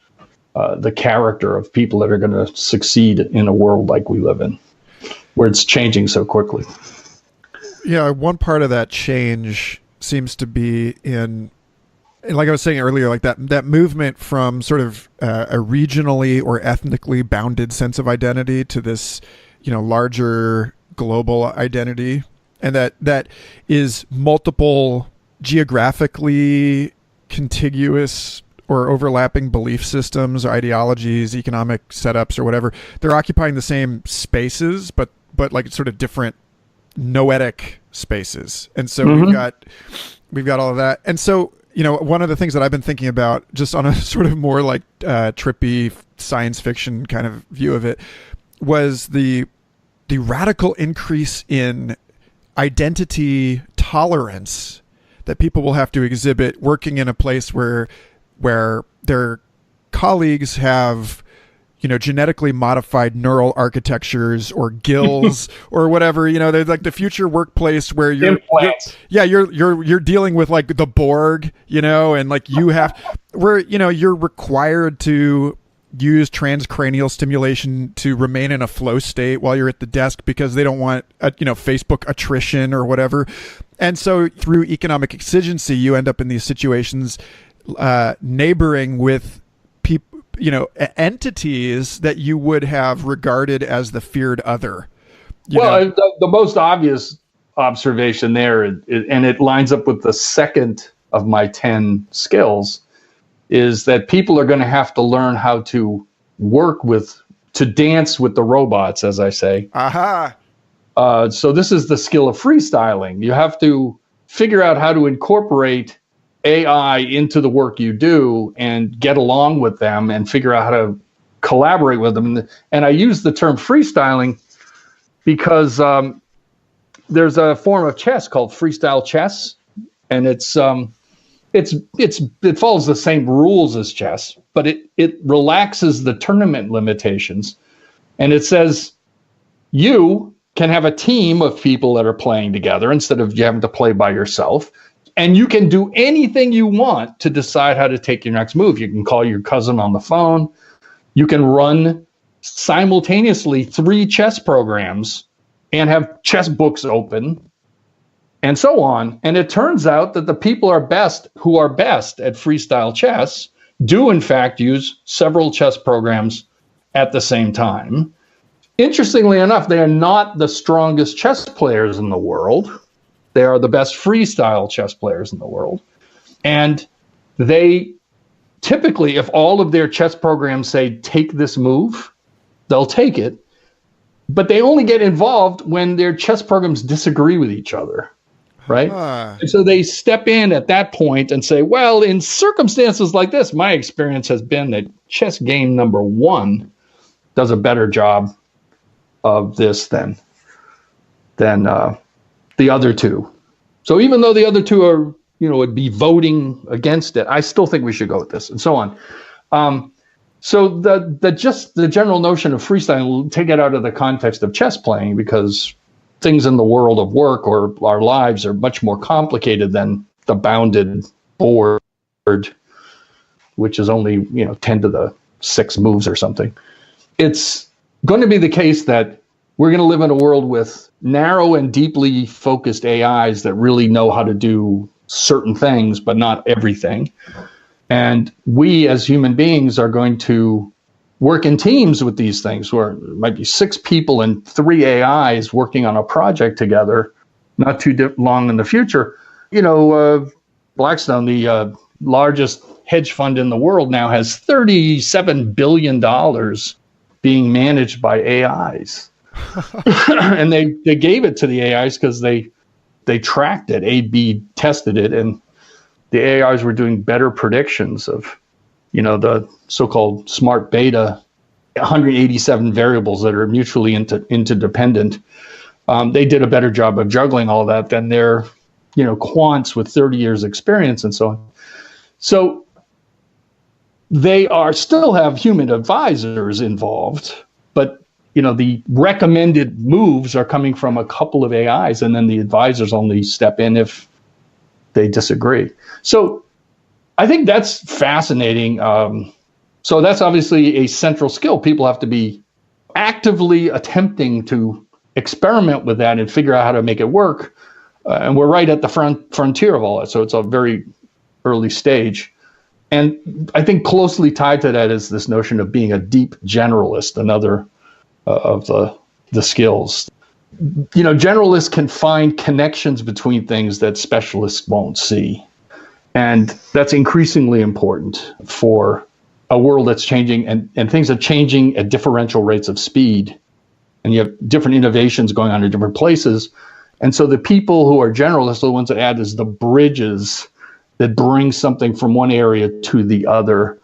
the character of people that are going to succeed in a world like we live in, where it's changing so quickly. Yeah, one part of that change seems to be in, like I was saying earlier, like that movement from sort of a regionally or ethnically bounded sense of identity to this, larger global identity, and that is multiple geographically contiguous or overlapping belief systems, or ideologies, economic setups, or whatever. They're occupying the same spaces, but like sort of different noetic spaces. And so we've got all of that. And so, one of the things that I've been thinking about, just on a sort of more like trippy science fiction kind of view of it, was the radical increase in identity tolerance that people will have to exhibit working in a place where their colleagues have, genetically modified neural architectures or gills or whatever. There's like the future workplace where you're dealing with like the Borg, and like you're required to use transcranial stimulation to remain in a flow state while you're at the desk because they don't want Facebook attrition or whatever. And so through economic exigency, you end up in these situations neighboring with entities that you would have regarded as the feared other. The most obvious observation there, and it lines up with the second of my 10 skills, is that people are going to have to learn how to to dance with the robots, as I say. Aha. So this is the skill of freestyling. You have to figure out how to incorporate AI into the work you do and get along with them and figure out how to collaborate with them. And I use the term freestyling because there's a form of chess called Freestyle Chess, and it follows the same rules as chess, but it relaxes the tournament limitations, and it says you can have a team of people that are playing together instead of you having to play by yourself. And you can do anything you want to decide how to take your next move. You can call your cousin on the phone. You can run simultaneously 3 chess programs and have chess books open and so on. And it turns out that the people who are best at freestyle chess do in fact use several chess programs at the same time. Interestingly enough, they are not the strongest chess players in the world. They are the best freestyle chess players in the world. And they typically, if all of their chess programs say, take this move, they'll take it. But they only get involved when their chess programs disagree with each other, right? And so they step in at that point and say, well, in circumstances like this, my experience has been that chess game number 1 does a better job of this than the other 2. So even though the other 2 are, would be voting against it, I still think we should go with this, and so on. So the general notion of freestyle, we'll take it out of the context of chess playing, because things in the world of work or our lives are much more complicated than the bounded board, which is only 10 to the 6 moves or something. It's going to be the case that we're going to live in a world with narrow and deeply focused AIs that really know how to do certain things, but not everything. And we as human beings are going to work in teams with these things, where it might be 6 people and 3 AIs working on a project together, not too long in the future. Blackstone, the largest hedge fund in the world, now has $37 billion being managed by AIs. And they gave it to the AIs because they tracked it, A/B tested it, and the AIs were doing better predictions of, the so-called smart beta, 187 variables that are mutually interdependent. They did a better job of juggling all that than their, quants with 30 years experience and so on. So they still have human advisors involved, but the recommended moves are coming from a couple of AIs, and then the advisors only step in if they disagree. So I think that's fascinating. So that's obviously a central skill. People have to be actively attempting to experiment with that and figure out how to make it work. And we're right at the frontier of all that. So it's a very early stage. And I think closely tied to that is this notion of being a deep generalist, another of the skills. Generalists can find connections between things that specialists won't see. And that's increasingly important for a world that's changing, and things are changing at differential rates of speed. And you have different innovations going on in different places. And so the people who are generalists are the ones that add as the bridges that bring something from one area to the other.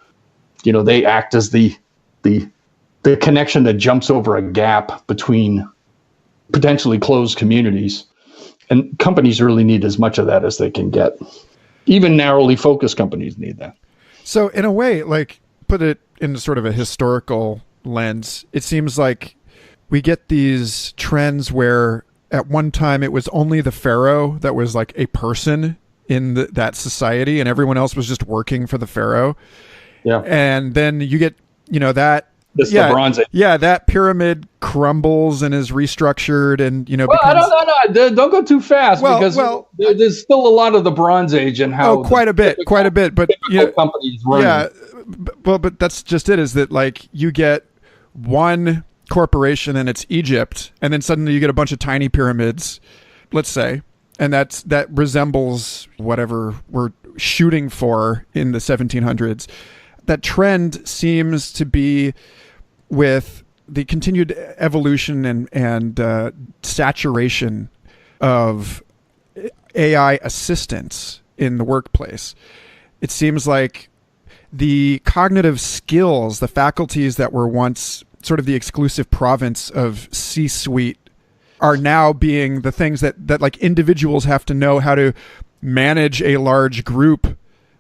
They act as the connection that jumps over a gap between potentially closed communities. And companies really need as much of that as they can get. Even narrowly focused companies need that. So in a way, like, put it into sort of a historical lens, it seems like we get these trends where at one time it was only the pharaoh that was like a person in that society, and everyone else was just working for the pharaoh. Yeah. And then you get, that. This the Bronze Age. Yeah, that pyramid crumbles and is restructured, and well, becomes... don't go too fast, because there's still a lot of the Bronze Age and how quite a bit. But companies run. Yeah, but that's just it. Is that like you get one corporation and it's Egypt, and then suddenly you get a bunch of tiny pyramids, let's say, and that resembles whatever we're shooting for in the 1700s. That trend seems to be with the continued evolution and saturation of AI assistance in the workplace. It seems like the cognitive skills, the faculties that were once sort of the exclusive province of C-suite, are now being the things that like individuals have to know how to manage a large group,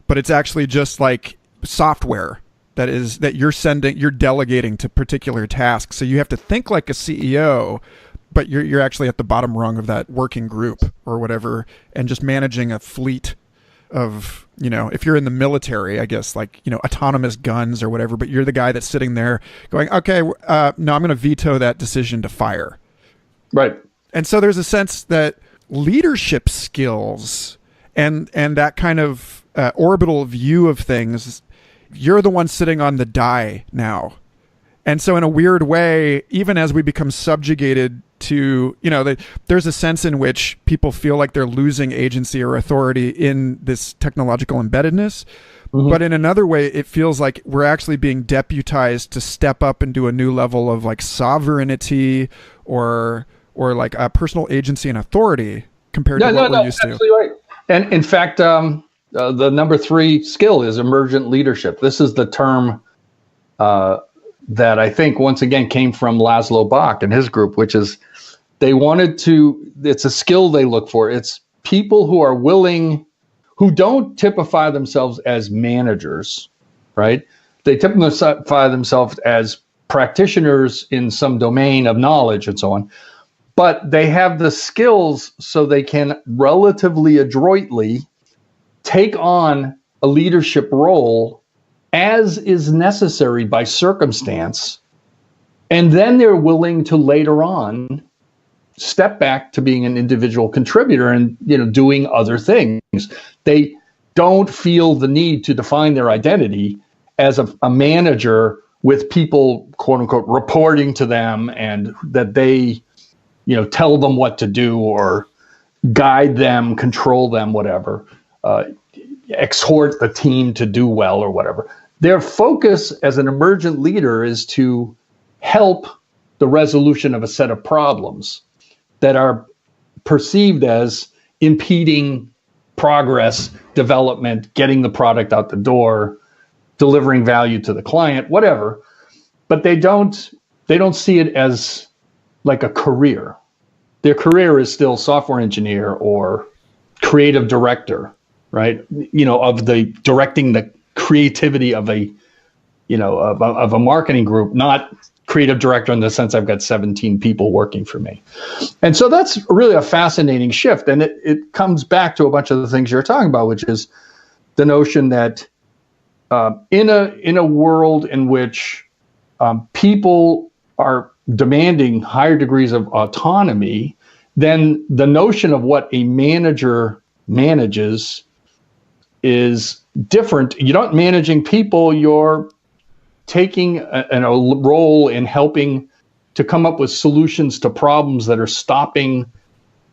but it's actually just like software that you're delegating to particular tasks. So you have to think like a CEO, but you're actually at the bottom rung of that working group or whatever, and just managing a fleet of, if you're in the military, I guess, like, autonomous guns or whatever, but you're the guy that's sitting there going, okay, no, I'm going to veto that decision to fire. Right. And so there's a sense that leadership skills and that kind of orbital view of things, you're the one sitting on the die now. And so in a weird way, even as we become subjugated to, there's a sense in which people feel like they're losing agency or authority in this technological embeddedness. Mm-hmm. But in another way, it feels like we're actually being deputized to step up and do a new level of like sovereignty or like a personal agency and authority compared to what we're used to. Absolutely right. And in fact, the number 3 skill is emergent leadership. This is the term that I think, once again, came from Laszlo Bock and his group, which is it's a skill they look for. It's people who are willing, who don't typify themselves as managers, right? They typify themselves as practitioners in some domain of knowledge and so on. But they have the skills so they can relatively adroitly take on a leadership role as is necessary by circumstance, and then they're willing to later on step back to being an individual contributor and doing other things. They don't feel the need to define their identity as a manager with people, quote unquote, reporting to them, and that they tell them what to do or guide them, control them, whatever, exhort the team to do well or whatever. Their focus as an emergent leader is to help the resolution of a set of problems that are perceived as impeding progress, development, getting the product out the door, delivering value to the client, whatever. But they don't see it as like a career. Their career is still software engineer or creative director, right? Of the directing the creativity of a marketing group, not creative director in the sense I've got 17 people working for me. And so that's really a fascinating shift. And it comes back to a bunch of the things you're talking about, which is the notion that in a world in which people are demanding higher degrees of autonomy, then the notion of what a manager manages is different. You're not managing people, you're taking a role in helping to come up with solutions to problems that are stopping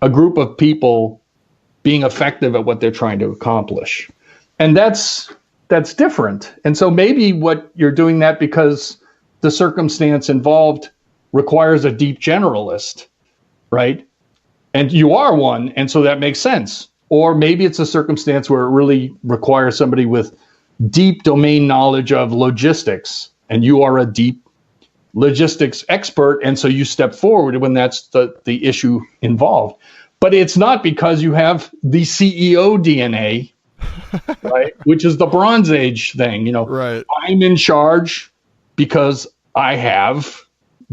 a group of people being effective at what they're trying to accomplish. And that's different. And so maybe what you're doing that because the circumstance involved requires a deep generalist, right? And you are one, and so that makes sense. Or maybe it's a circumstance where it really requires somebody with deep domain knowledge of logistics, and you are a deep logistics expert, and so you step forward when that's the issue involved. But it's not because you have the CEO DNA, right? Which is the Bronze Age thing, Right. I'm in charge because I have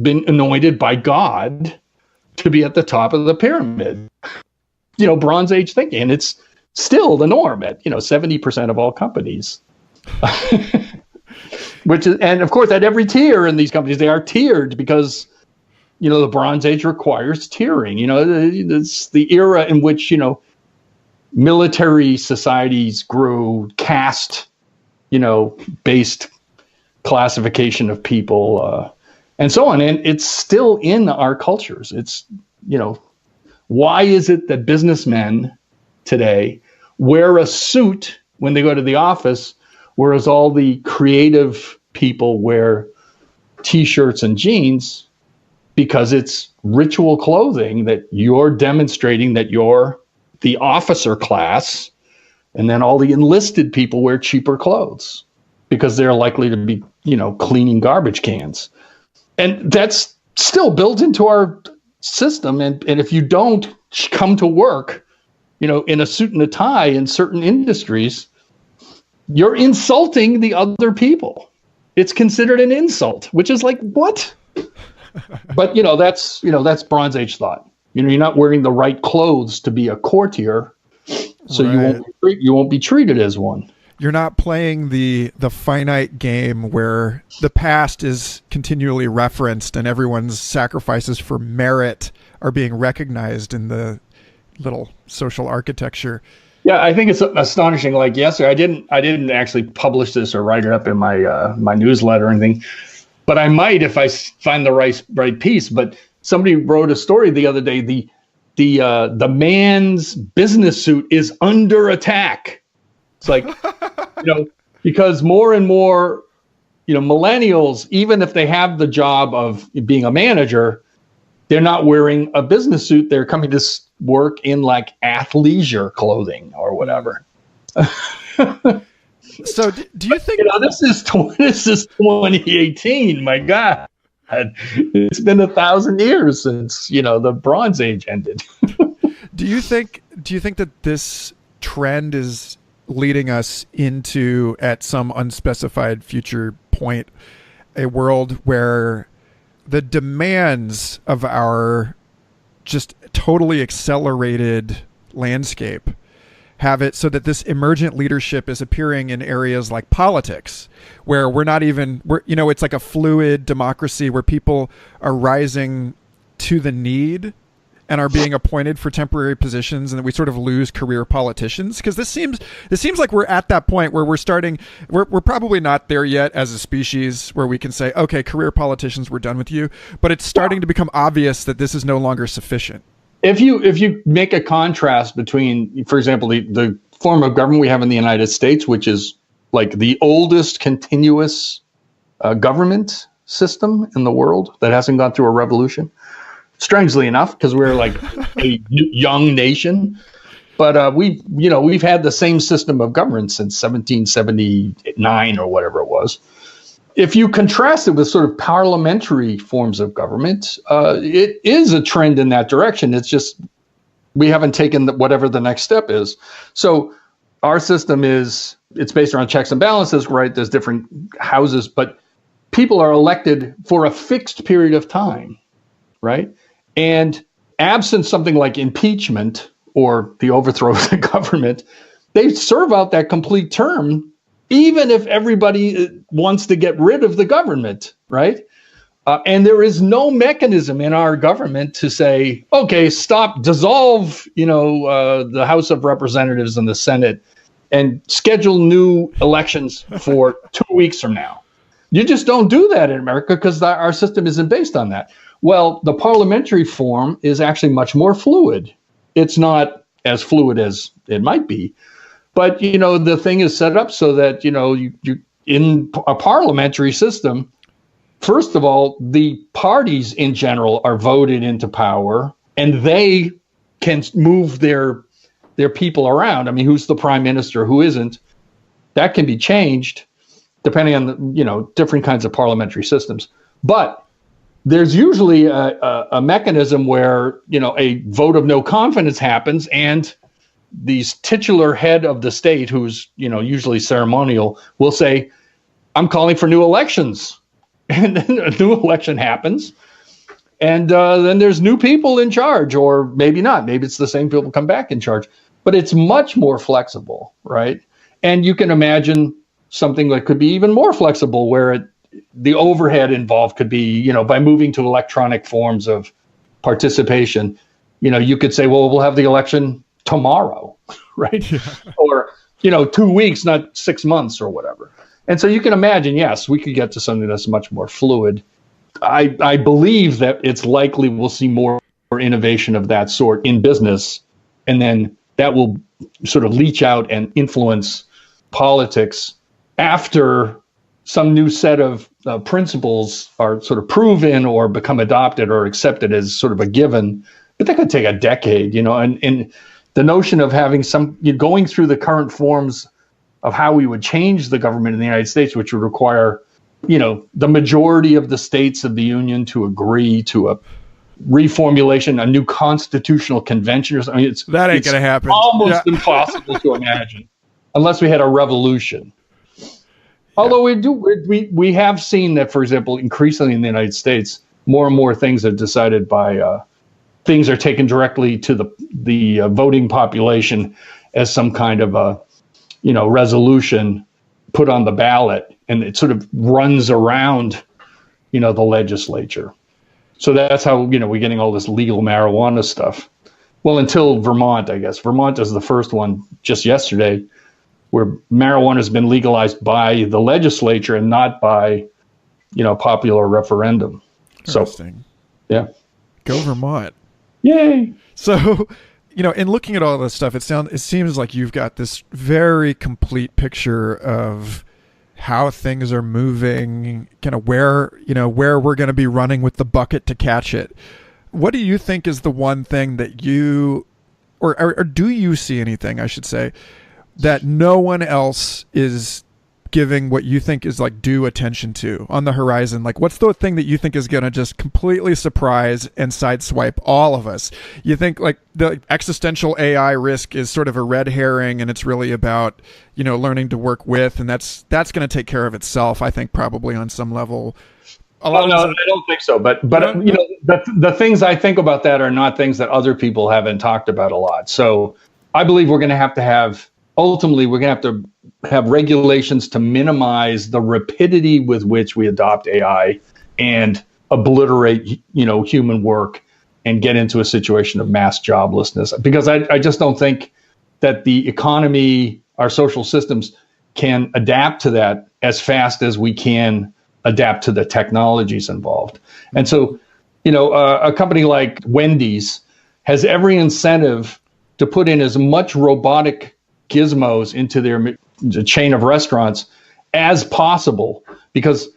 been anointed by God to be at the top of the pyramid. Bronze Age thinking. And it's still the norm at, 70% of all companies. And of course, at every tier in these companies, they are tiered because, the Bronze Age requires tiering. It's the era in which, military societies grew, caste, based classification of people, and so on. And it's still in our cultures. It's, why is it that businessmen today wear a suit when they go to the office, whereas all the creative people wear T-shirts and jeans? Because it's ritual clothing that you're demonstrating that you're the officer class, and then all the enlisted people wear cheaper clothes because they're likely to be, cleaning garbage cans. And that's still built into our system. And if you don't come to work, in a suit and a tie in certain industries, you're insulting the other people. It's considered an insult, which is like, what? But, that's Bronze Age thought. You're not wearing the right clothes to be a courtier, so right. you won't be treated as one. You're not playing the finite game where the past is continually referenced and everyone's sacrifices for merit are being recognized in the little social architecture. Yeah, I think it's astonishing. Like yesterday, I didn't actually publish this or write it up in my my newsletter or anything, but I might if I find the right piece. But somebody wrote a story the other day. The man's business suit is under attack. It's like, because more and more, millennials, even if they have the job of being a manager, they're not wearing a business suit. They're coming to work in like athleisure clothing or whatever. So do you think this is 2018? My God, it's been 1,000 years since the Bronze Age ended. Do you think that this trend is leading us into, at some unspecified future point, a world where the demands of our just totally accelerated landscape have it so that this emergent leadership is appearing in areas like politics, where it's like a fluid democracy where people are rising to the need and are being appointed for temporary positions, and that we sort of lose career politicians? Because this seems like we're at that point where we're probably not there yet as a species where we can say, okay, career politicians, we're done with you, but it's starting to become obvious that this is no longer sufficient. If you make a contrast between, for example, the form of government we have in the United States, which is like the oldest continuous government system in the world that hasn't gone through a revolution, strangely enough, because we're like a young nation, but we've had the same system of government since 1779 or whatever it was. If you contrast it with sort of parliamentary forms of government, it is a trend in that direction. It's just we haven't taken whatever the next step is. So our system it's based around checks and balances, right? There's different houses, but people are elected for a fixed period of time, right? And absent something like impeachment or the overthrow of the government, they serve out that complete term, even if everybody wants to get rid of the government, right? And there is no mechanism in our government to say, okay, stop, dissolve, the House of Representatives and the Senate and schedule new elections for 2 weeks from now. You just don't do that in America because our system isn't based on that. Well, the parliamentary form is actually much more fluid. It's not as fluid as it might be, but the thing is set up so that you in a parliamentary system, first of all, the parties in general are voted into power, and they can move their people around. I mean, who's the prime minister, who isn't? That can be changed depending on the different kinds of parliamentary systems, but there's usually a mechanism where, a vote of no confidence happens, and the titular head of the state, who's, usually ceremonial, will say, I'm calling for new elections. and then a new election happens, and then there's new people in charge, or maybe not. Maybe it's the same people come back in charge, but it's much more flexible, right? And you can imagine something that could be even more flexible, where the overhead involved could be, by moving to electronic forms of participation. You could say, well, we'll have the election tomorrow, right? Yeah. Or 2 weeks, not 6 months or whatever. And so you can imagine, yes, we could get to something that's much more fluid. I believe that it's likely we'll see more innovation of that sort in business, and then that will sort of leach out and influence politics after some new set of principles are sort of proven or become adopted or accepted as sort of a given. But that could take a decade, and the notion of having going through the current forms of how we would change the government in the United States, which would require, the majority of the states of the Union to agree to a reformulation, a new constitutional convention or something. That ain't going to happen. Almost impossible to imagine unless we had a revolution. Yeah. Although we have seen that, for example, increasingly in the United States, more and more things are decided by things are taken directly to the voting population as some kind of a resolution put on the ballot, and it sort of runs around the legislature. So that's how we're getting all this legal marijuana stuff. Well, until Vermont, I guess. Vermont is the first one just yesterday where marijuana has been legalized by the legislature and not by popular referendum. Interesting. So yeah, go Vermont. Yay. So, in looking at all this stuff, it seems like you've got this very complete picture of how things are moving, kind of where we're going to be running with the bucket to catch it. What do you think is the one thing that you, or do you see anything, I should say, that no one else is giving what you think is like due attention to on the horizon? Like, what's the thing that you think is going to just completely surprise and sideswipe all of us? You think like the existential AI risk is sort of a red herring, and it's really about, learning to work with, and that's going to take care of itself, I think, probably on some level. No, I don't think so. But the things I think about that are not things that other people haven't talked about a lot. So I believe we're going to have ultimately, we're going to have regulations to minimize the rapidity with which we adopt AI and obliterate, human work and get into a situation of mass joblessness. Because I just don't think that the economy, our social systems can adapt to that as fast as we can adapt to the technologies involved. And so, a company like Wendy's has every incentive to put in as much robotic gizmos into their chain of restaurants as possible, because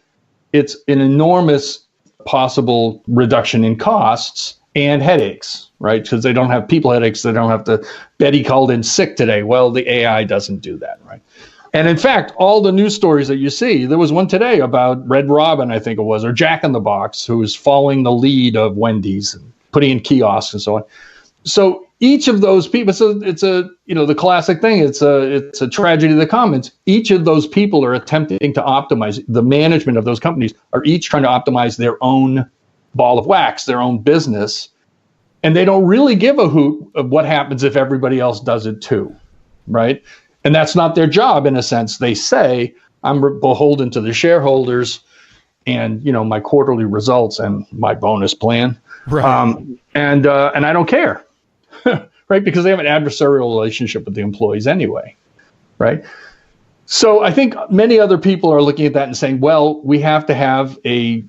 it's an enormous possible reduction in costs and headaches, right? Because they don't have people headaches. They don't have to, Betty called in sick today. Well, the AI doesn't do that, right? And in fact, all the news stories that you see, there was one today about Red Robin, I think it was, or Jack in the Box, who is following the lead of Wendy's and putting in kiosks and so on. So each of those people, so it's the classic thing, it's a tragedy of the commons. Each of those people are attempting to optimize, the management of those companies are each trying to optimize their own ball of wax, their own business. And they don't really give a hoot of what happens if everybody else does it too, right? And that's not their job, in a sense. They say, I'm beholden to the shareholders and, my quarterly results and my bonus plan. Right. And I don't care. Right? Because they have an adversarial relationship with the employees anyway, right? So I think many other people are looking at that and saying, well, we have to have a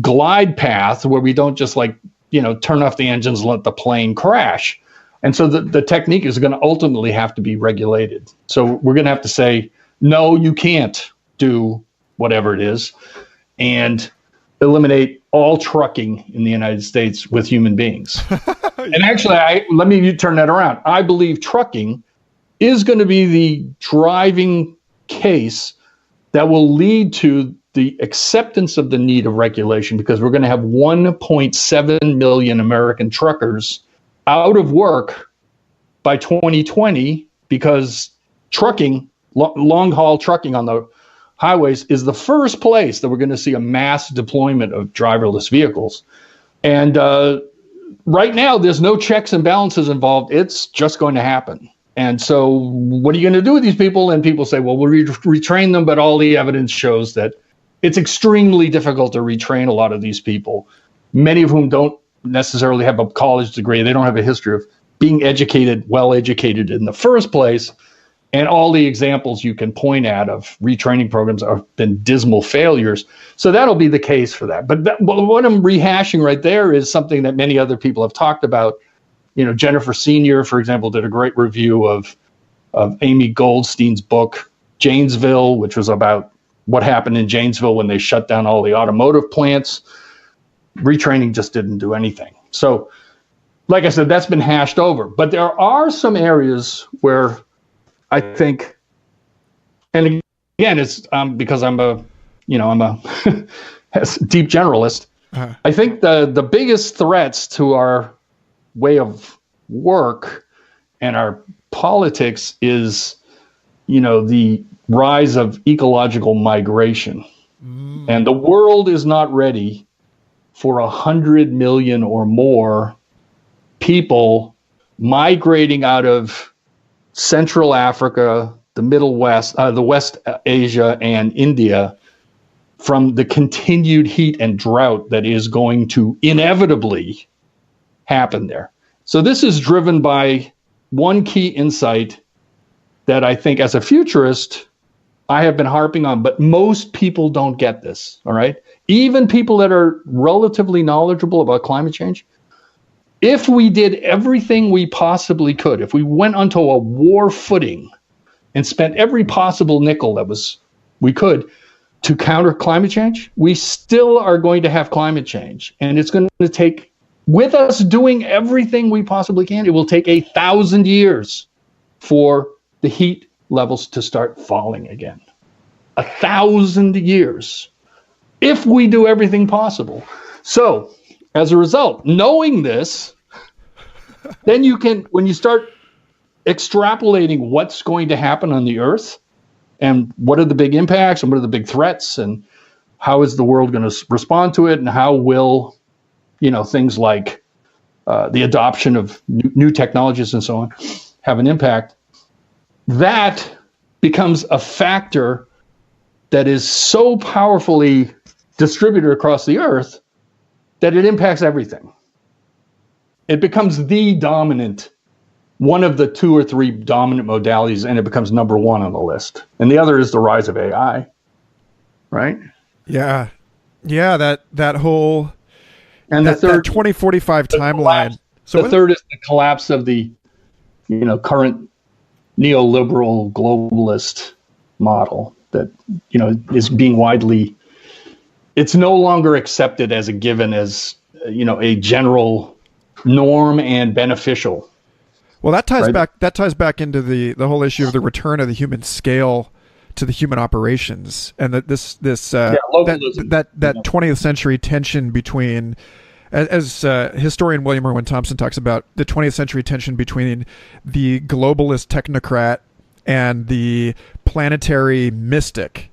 glide path where we don't just turn off the engines and let the plane crash. And so the technique is going to ultimately have to be regulated. So we're going to have to say, no, you can't do whatever it is, and eliminate all trucking in the United States with human beings. And actually, let me turn that around. I believe trucking is going to be the driving case that will lead to the acceptance of the need of regulation, because we're going to have 1.7 million American truckers out of work by 2020 because trucking, long haul trucking on highways is the first place that we're going to see a mass deployment of driverless vehicles. And right now, there's no checks and balances involved. It's just going to happen. And so what are you going to do with these people? And people say, well, we'll retrain them. But all the evidence shows that it's extremely difficult to retrain a lot of these people, many of whom don't necessarily have a college degree. They don't have a history of being educated, well educated in the first place. And all the examples you can point at of retraining programs have been dismal failures. So that'll be the case for that. But what I'm rehashing right there is something that many other people have talked about. You know, Jennifer Senior, for example, did a great review of Amy Goldstein's book, Janesville, which was about what happened in Janesville when they shut down all the automotive plants. Retraining just didn't do anything. So, like I said, that's been hashed over. But there are some areas where I think, and again, it's because I'm a deep generalist. Uh-huh. I think the biggest threats to our way of work and our politics is, the rise of ecological migration. And the world is not ready for 100 million or more people migrating out of Central Africa, the Middle West, the West Asia, and India from the continued heat and drought that is going to inevitably happen there. So this is driven by one key insight that I think as a futurist, I have been harping on, but most people don't get this, all right? Even people that are relatively knowledgeable about climate change, if we did everything we possibly could, if we went onto a war footing and spent every possible nickel we could to counter climate change, we still are going to have climate change. And it's going to take, with us doing everything we possibly can, it will take 1,000 years for the heat levels to start falling again. 1,000 years, if we do everything possible. So, as a result, knowing this, then you can, when you start extrapolating what's going to happen on the Earth, and what are the big impacts, and what are the big threats, and how is the world going to respond to it, and how will, things like the adoption of new technologies and so on have an impact, that becomes a factor that is so powerfully distributed across the Earth that it impacts everything. It becomes the dominant, one of the 2 or 3 dominant modalities, and it becomes number 1 on the list. And the other is the rise of AI, right? Yeah. Yeah, that whole, and the third, 2045 timeline. So the third is the collapse of the, current neoliberal globalist model that, is being widely, it's no longer accepted as a given, as, a general norm and beneficial. Well, that ties back into the whole issue of the return of the human scale to the human operations, and that that 20th century tension between, as historian William Irwin Thompson talks about, the 20th century tension between the globalist technocrat and the planetary mystic,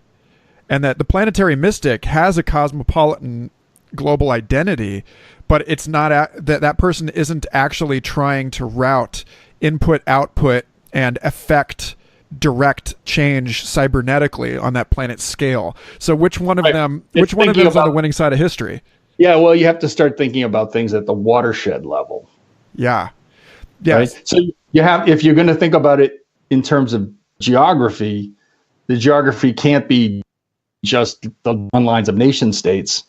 and that the planetary mystic has a cosmopolitan global identity, but it's not that person isn't actually trying to route input, output, and affect direct change cybernetically on that planet scale. So which one of them is on the winning side of history? Yeah, well, you have to start thinking about things at the watershed level. Yeah. Yeah. Right? So if you're going to think about it in terms of geography, the geography can't be just the lines of nation states,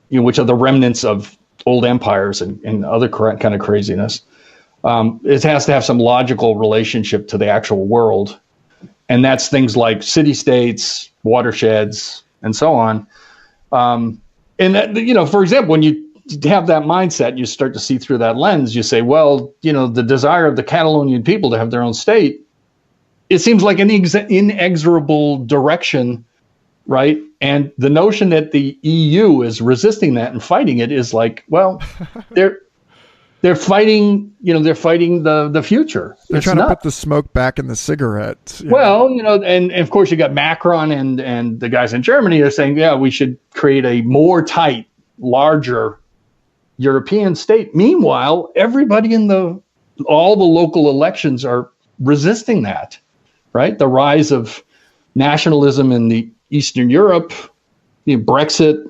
which are the remnants of old empires and other kind of craziness. It has to have some logical relationship to the actual world. And that's things like city-states, watersheds, and so on. And that, for example, when you have that mindset, you start to see through that lens, you say, well, the desire of the Catalonian people to have their own state, it seems like an inexorable direction, right? And the notion that the EU is resisting that and fighting it is like, well, they're fighting, they're fighting the future. They're trying to put the smoke back in the cigarette. Well, and of course you got Macron and the guys in Germany are saying, yeah, we should create a more tight, larger European state. Meanwhile, everybody in all the local elections are resisting that, right? The rise of nationalism in the Eastern Europe, Brexit,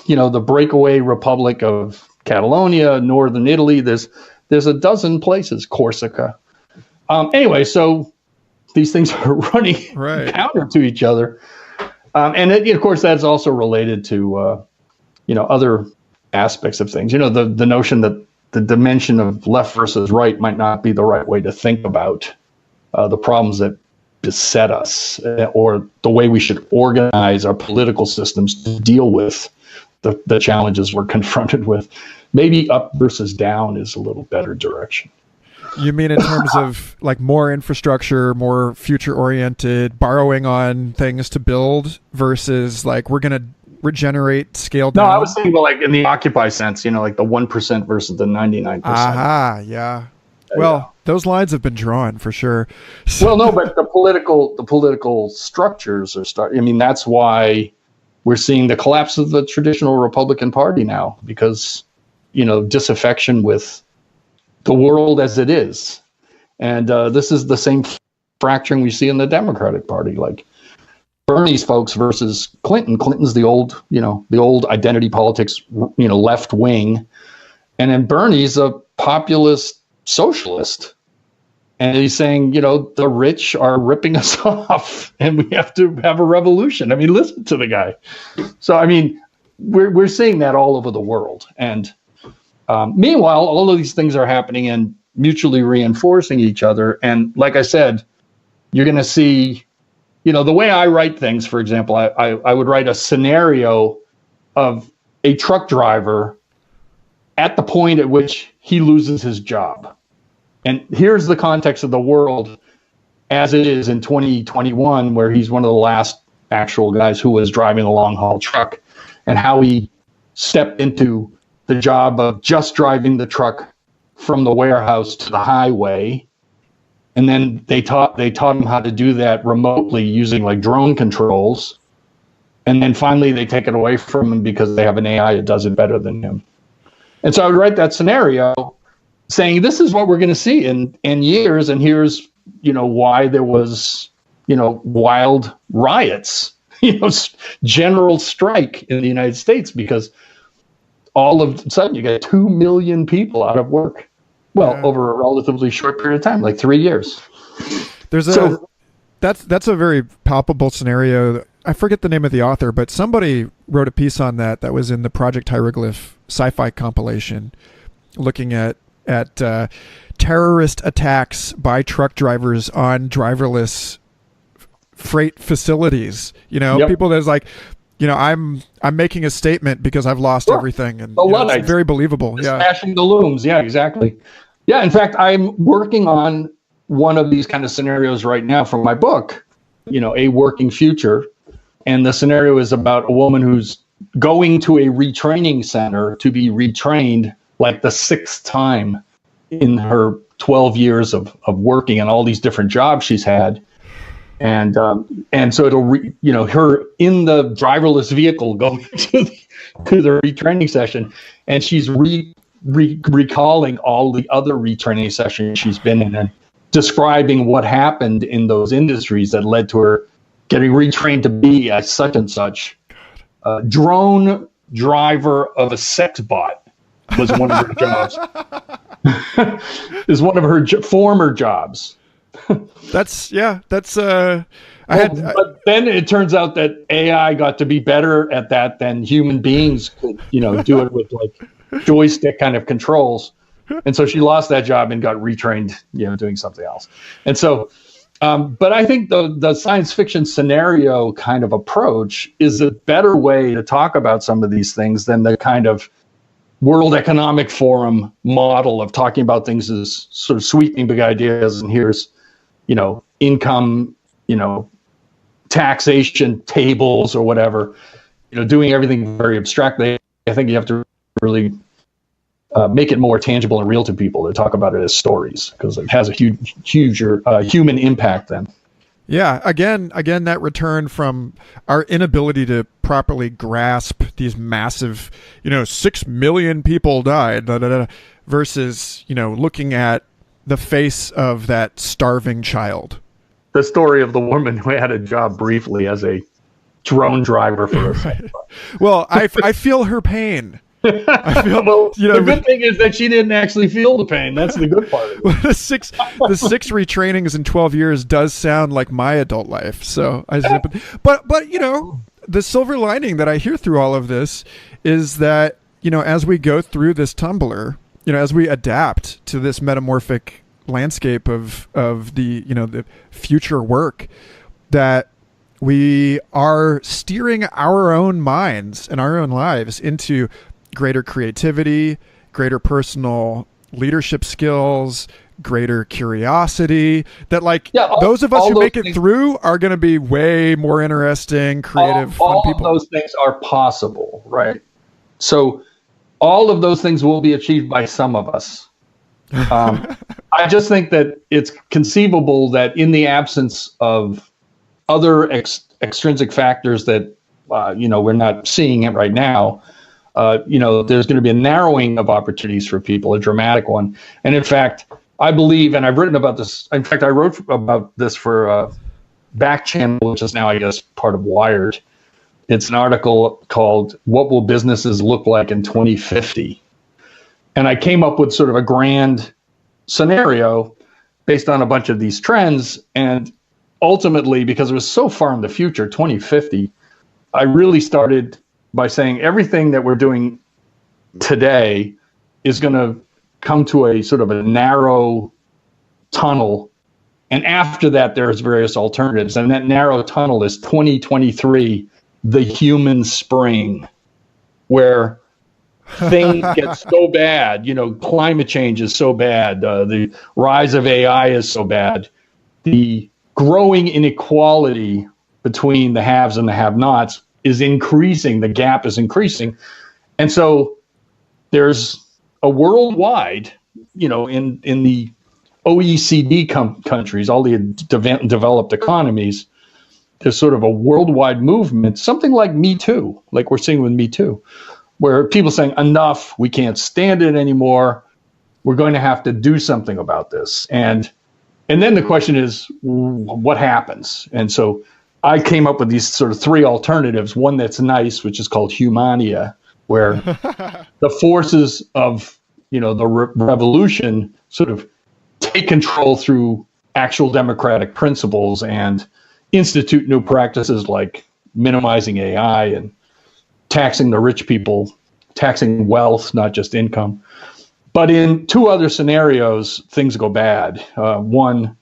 the breakaway republic of Catalonia, northern Italy. There's a dozen places, Corsica. Anyway, so these things are running counter to each other, and of course that's also related to other aspects of things. The notion that the dimension of left versus right might not be the right way to think about the problems that beset us, or the way we should organize our political systems to deal with the challenges we're confronted with. Maybe up versus down is a little better direction. You mean in terms of like more infrastructure, more future oriented, borrowing on things to build versus like we're going to regenerate, scale down? No, I was thinking like in the Occupy sense, like the 1% versus the 99%. Aha, yeah. Well, those lines have been drawn for sure. Well, no, but the political structures are that's why we're seeing the collapse of the traditional Republican Party now, because, disaffection with the world as it is. And this is the same fracturing we see in the Democratic Party, like Bernie's folks versus Clinton. Clinton's the old identity politics, left wing. And then Bernie's a populist socialist. And he's saying, the rich are ripping us off and we have to have a revolution. Listen to the guy. So, we're seeing that all over the world. And meanwhile, all of these things are happening and mutually reinforcing each other. And like I said, you're going to see, the way I write things, for example, I would write a scenario of a truck driver at the point at which he loses his job. And here's the context of the world as it is in 2021, where he's one of the last actual guys who was driving a long haul truck, and how he stepped into the job of just driving the truck from the warehouse to the highway. And then they taught him how to do that remotely using like drone controls. And then finally they take it away from him because they have an AI that does it better than him. And so I would write that scenario saying, this is what we're going to see in years. And here's, why there was, wild riots, general strike in the United States, because all of a sudden you get 2 million people out of work. Well, over a relatively short period of time, like 3 years. That's a very palpable scenario. I forget the name of the author, but somebody wrote a piece on that was in the Project Hieroglyph sci-fi compilation, looking at terrorist attacks by truck drivers on driverless freight facilities. People that's like, I'm making a statement because I've lost everything, and it's very believable. Smashing the looms. Yeah, exactly. Yeah, in fact, I'm working on one of these kind of scenarios right now for my book, A Working Future. And the scenario is about a woman who's going to a retraining center to be retrained like the 6th time in her 12 years of working and all these different jobs she's had. And so it'll, her in the driverless vehicle going to the retraining session, and she's recalling all the other retraining sessions she's been in and describing what happened in those industries that led to her getting retrained to be a such and such. Drone driver of a sex bot was one of her jobs. Is one of her former jobs. But then it turns out that AI got to be better at that than human beings could, do it with like joystick kind of controls. And so she lost that job and got retrained, doing something else. And so, but I think the science fiction scenario kind of approach is a better way to talk about some of these things than the kind of World Economic Forum model of talking about things as sort of sweeping big ideas. And here's, income, taxation tables or whatever, doing everything very abstractly. I think you have to really make it more tangible and real to people, to talk about it as stories, because it has a huge human impact then. Yeah, again, that return from our inability to properly grasp these massive, 6 million people died, versus, looking at the face of that starving child. The story of the woman who had a job briefly as a drone driver for a second. Well, I feel her pain. I feel, well, the good thing is that she didn't actually feel the pain. That's the good part of it. the six retrainings in 12 years does sound like my adult life. So but the silver lining that I hear through all of this is that, as we go through this tumbler, as we adapt to this metamorphic landscape of the, the future work, that we are steering our own minds and our own lives into greater creativity, greater personal leadership skills, greater curiosity, that those of us who make it through are going to be way more interesting, creative, fun people. All of those things are possible, right? So all of those things will be achieved by some of us. I just think that it's conceivable that in the absence of other extrinsic factors that we're not seeing it right now, there's going to be a narrowing of opportunities for people, a dramatic one. And in fact, I believe, and I've written about this. In fact, I wrote about this for Back Channel, which is now, I guess, part of Wired. It's an article called "What Will Businesses Look Like in 2050?" And I came up with sort of a grand scenario based on a bunch of these trends. And ultimately, because it was so far in the future, 2050, I really started by saying everything that we're doing today is going to come to a sort of a narrow tunnel. And after that, there's various alternatives. And that narrow tunnel is 2023, the human spring, where things get so bad, climate change is so bad, the rise of AI is so bad, the growing inequality between the haves and the have-nots is increasing, the gap is increasing. And so there's a worldwide, in the OECD countries, all the developed economies, there's sort of a worldwide movement, something like Me Too, like we're seeing with Me Too, where people saying, enough, we can't stand it anymore, we're going to have to do something about this. And then the question is, what happens? And so I came up with these sort of three alternatives. One that's nice, which is called Humania, where the forces of, the revolution sort of take control through actual democratic principles and institute new practices like minimizing AI and taxing the rich people, taxing wealth, not just income. But in two other scenarios, things go bad. One,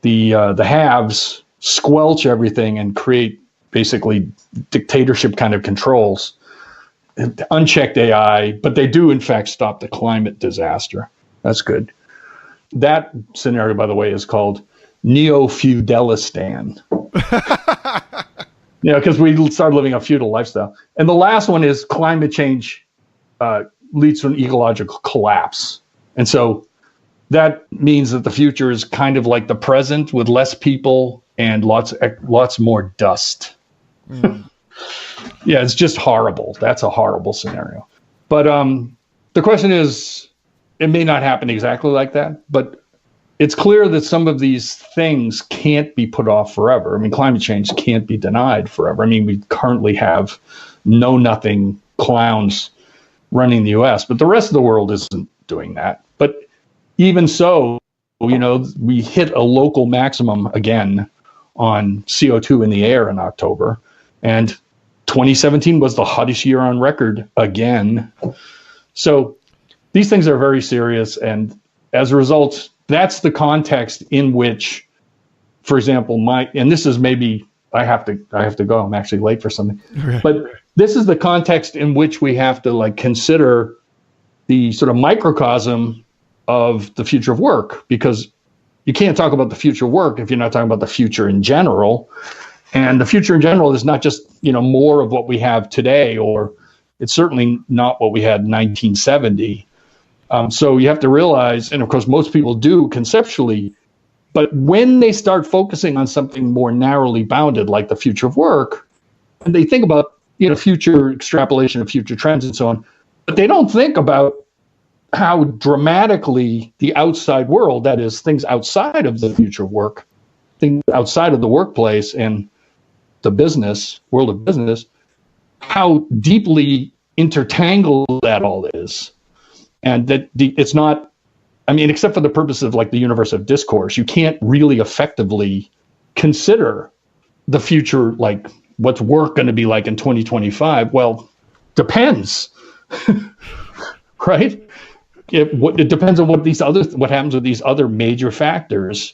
the haves squelch everything and create basically dictatorship kind of controls, unchecked AI, but they do in fact stop the climate disaster. That's good. That scenario, by the way, is called Neo-Feudalistan. Because we started living a feudal lifestyle. And the last one is climate change leads to an ecological collapse. And so that means that the future is kind of like the present with less people and lots more dust. Yeah, it's just horrible. That's a horrible scenario. But the question is, it may not happen exactly like that, but it's clear that some of these things can't be put off forever. I mean, climate change can't be denied forever. I mean, we currently have know-nothing clowns running the U.S., but the rest of the world isn't doing that. But even so, we hit a local maximum again on CO2 in the air in October, and 2017 was the hottest year on record again. So these things are very serious, and as a result, that's the context in which, for example, and this is maybe I have to go. I'm actually late for something, okay. But this is the context in which we have to consider the sort of microcosm of the future of work, because you can't talk about the future of work if you're not talking about the future in general. And the future in general is not just more of what we have today, or it's certainly not what we had in 1970. So you have to realize, and of course most people do conceptually, but when they start focusing on something more narrowly bounded, like the future of work, and they think about, future extrapolation of future trends and so on, but they don't think about how dramatically the outside world, that is, things outside of the future of work, things outside of the workplace and the world of business, how deeply intertangled that all is. And that it's not, except for the purpose of like the universe of discourse, you can't really effectively consider the future, like what's work going to be like in 2025. Well, depends, right? It depends on what happens with these other major factors.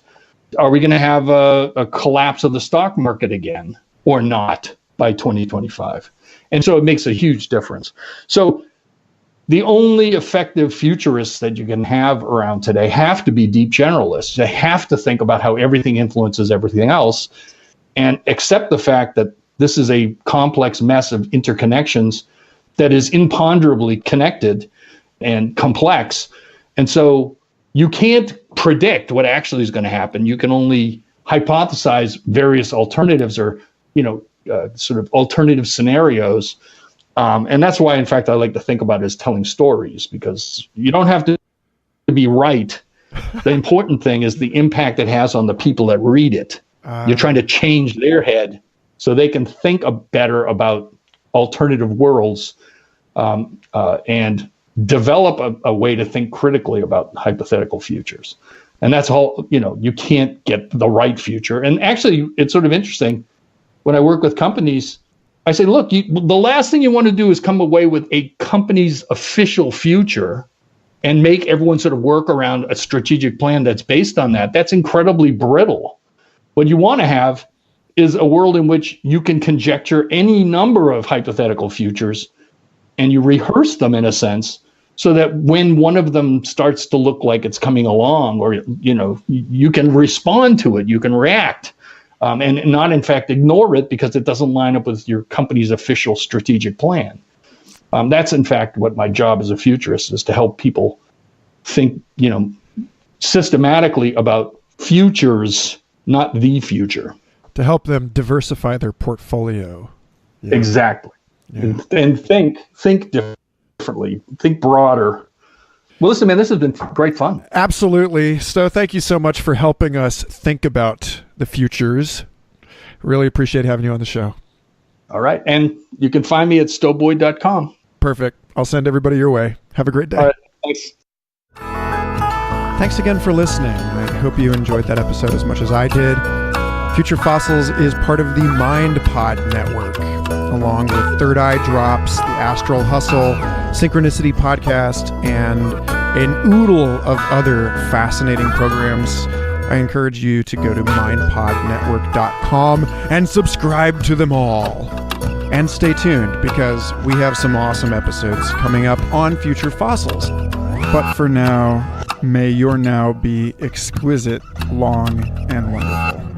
Are we going to have a collapse of the stock market again or not by 2025? And so it makes a huge difference. So the only effective futurists that you can have around today have to be deep generalists. They have to think about how everything influences everything else and accept the fact that this is a complex mess of interconnections that is imponderably connected and complex. And so you can't predict what actually is going to happen. You can only hypothesize various alternatives or, sort of alternative scenarios. And that's why, in fact, I like to think about it as telling stories, because you don't have to be right. The important thing is the impact it has on the people that read it. You're trying to change their head so they can think better about alternative worlds and develop a way to think critically about hypothetical futures. And that's all, you can't get the right future. And actually, it's sort of interesting. When I work with companies, I say, look, the last thing you want to do is come away with a company's official future and make everyone sort of work around a strategic plan that's based on that. That's incredibly brittle. What you want to have is a world in which you can conjecture any number of hypothetical futures and you rehearse them in a sense so that when one of them starts to look like it's coming along, or, you can respond to it, you can react. And not, in fact, ignore it because it doesn't line up with your company's official strategic plan. That's, in fact, what my job as a futurist is, to help people think, systematically about futures, not the future. To help them diversify their portfolio. Yeah. Exactly. Yeah. And think differently, think broader. Well, listen, man, this has been great fun. Absolutely. Stowe, thank you so much for helping us think about the futures. Really appreciate having you on the show. All right. And you can find me at stoweboyd.com. Perfect. I'll send everybody your way. Have a great day. All right. Thanks. Thanks again for listening. I hope you enjoyed that episode as much as I did. Future Fossils is part of the MindPod network, along with Third Eye Drops, the Astral Hustle, Synchronicity Podcast, and an oodle of other fascinating programs. I encourage you to go to mindpodnetwork.com and subscribe to them all. And stay tuned, because we have some awesome episodes coming up on Future Fossils. But for now, may your now be exquisite, long, and wonderful.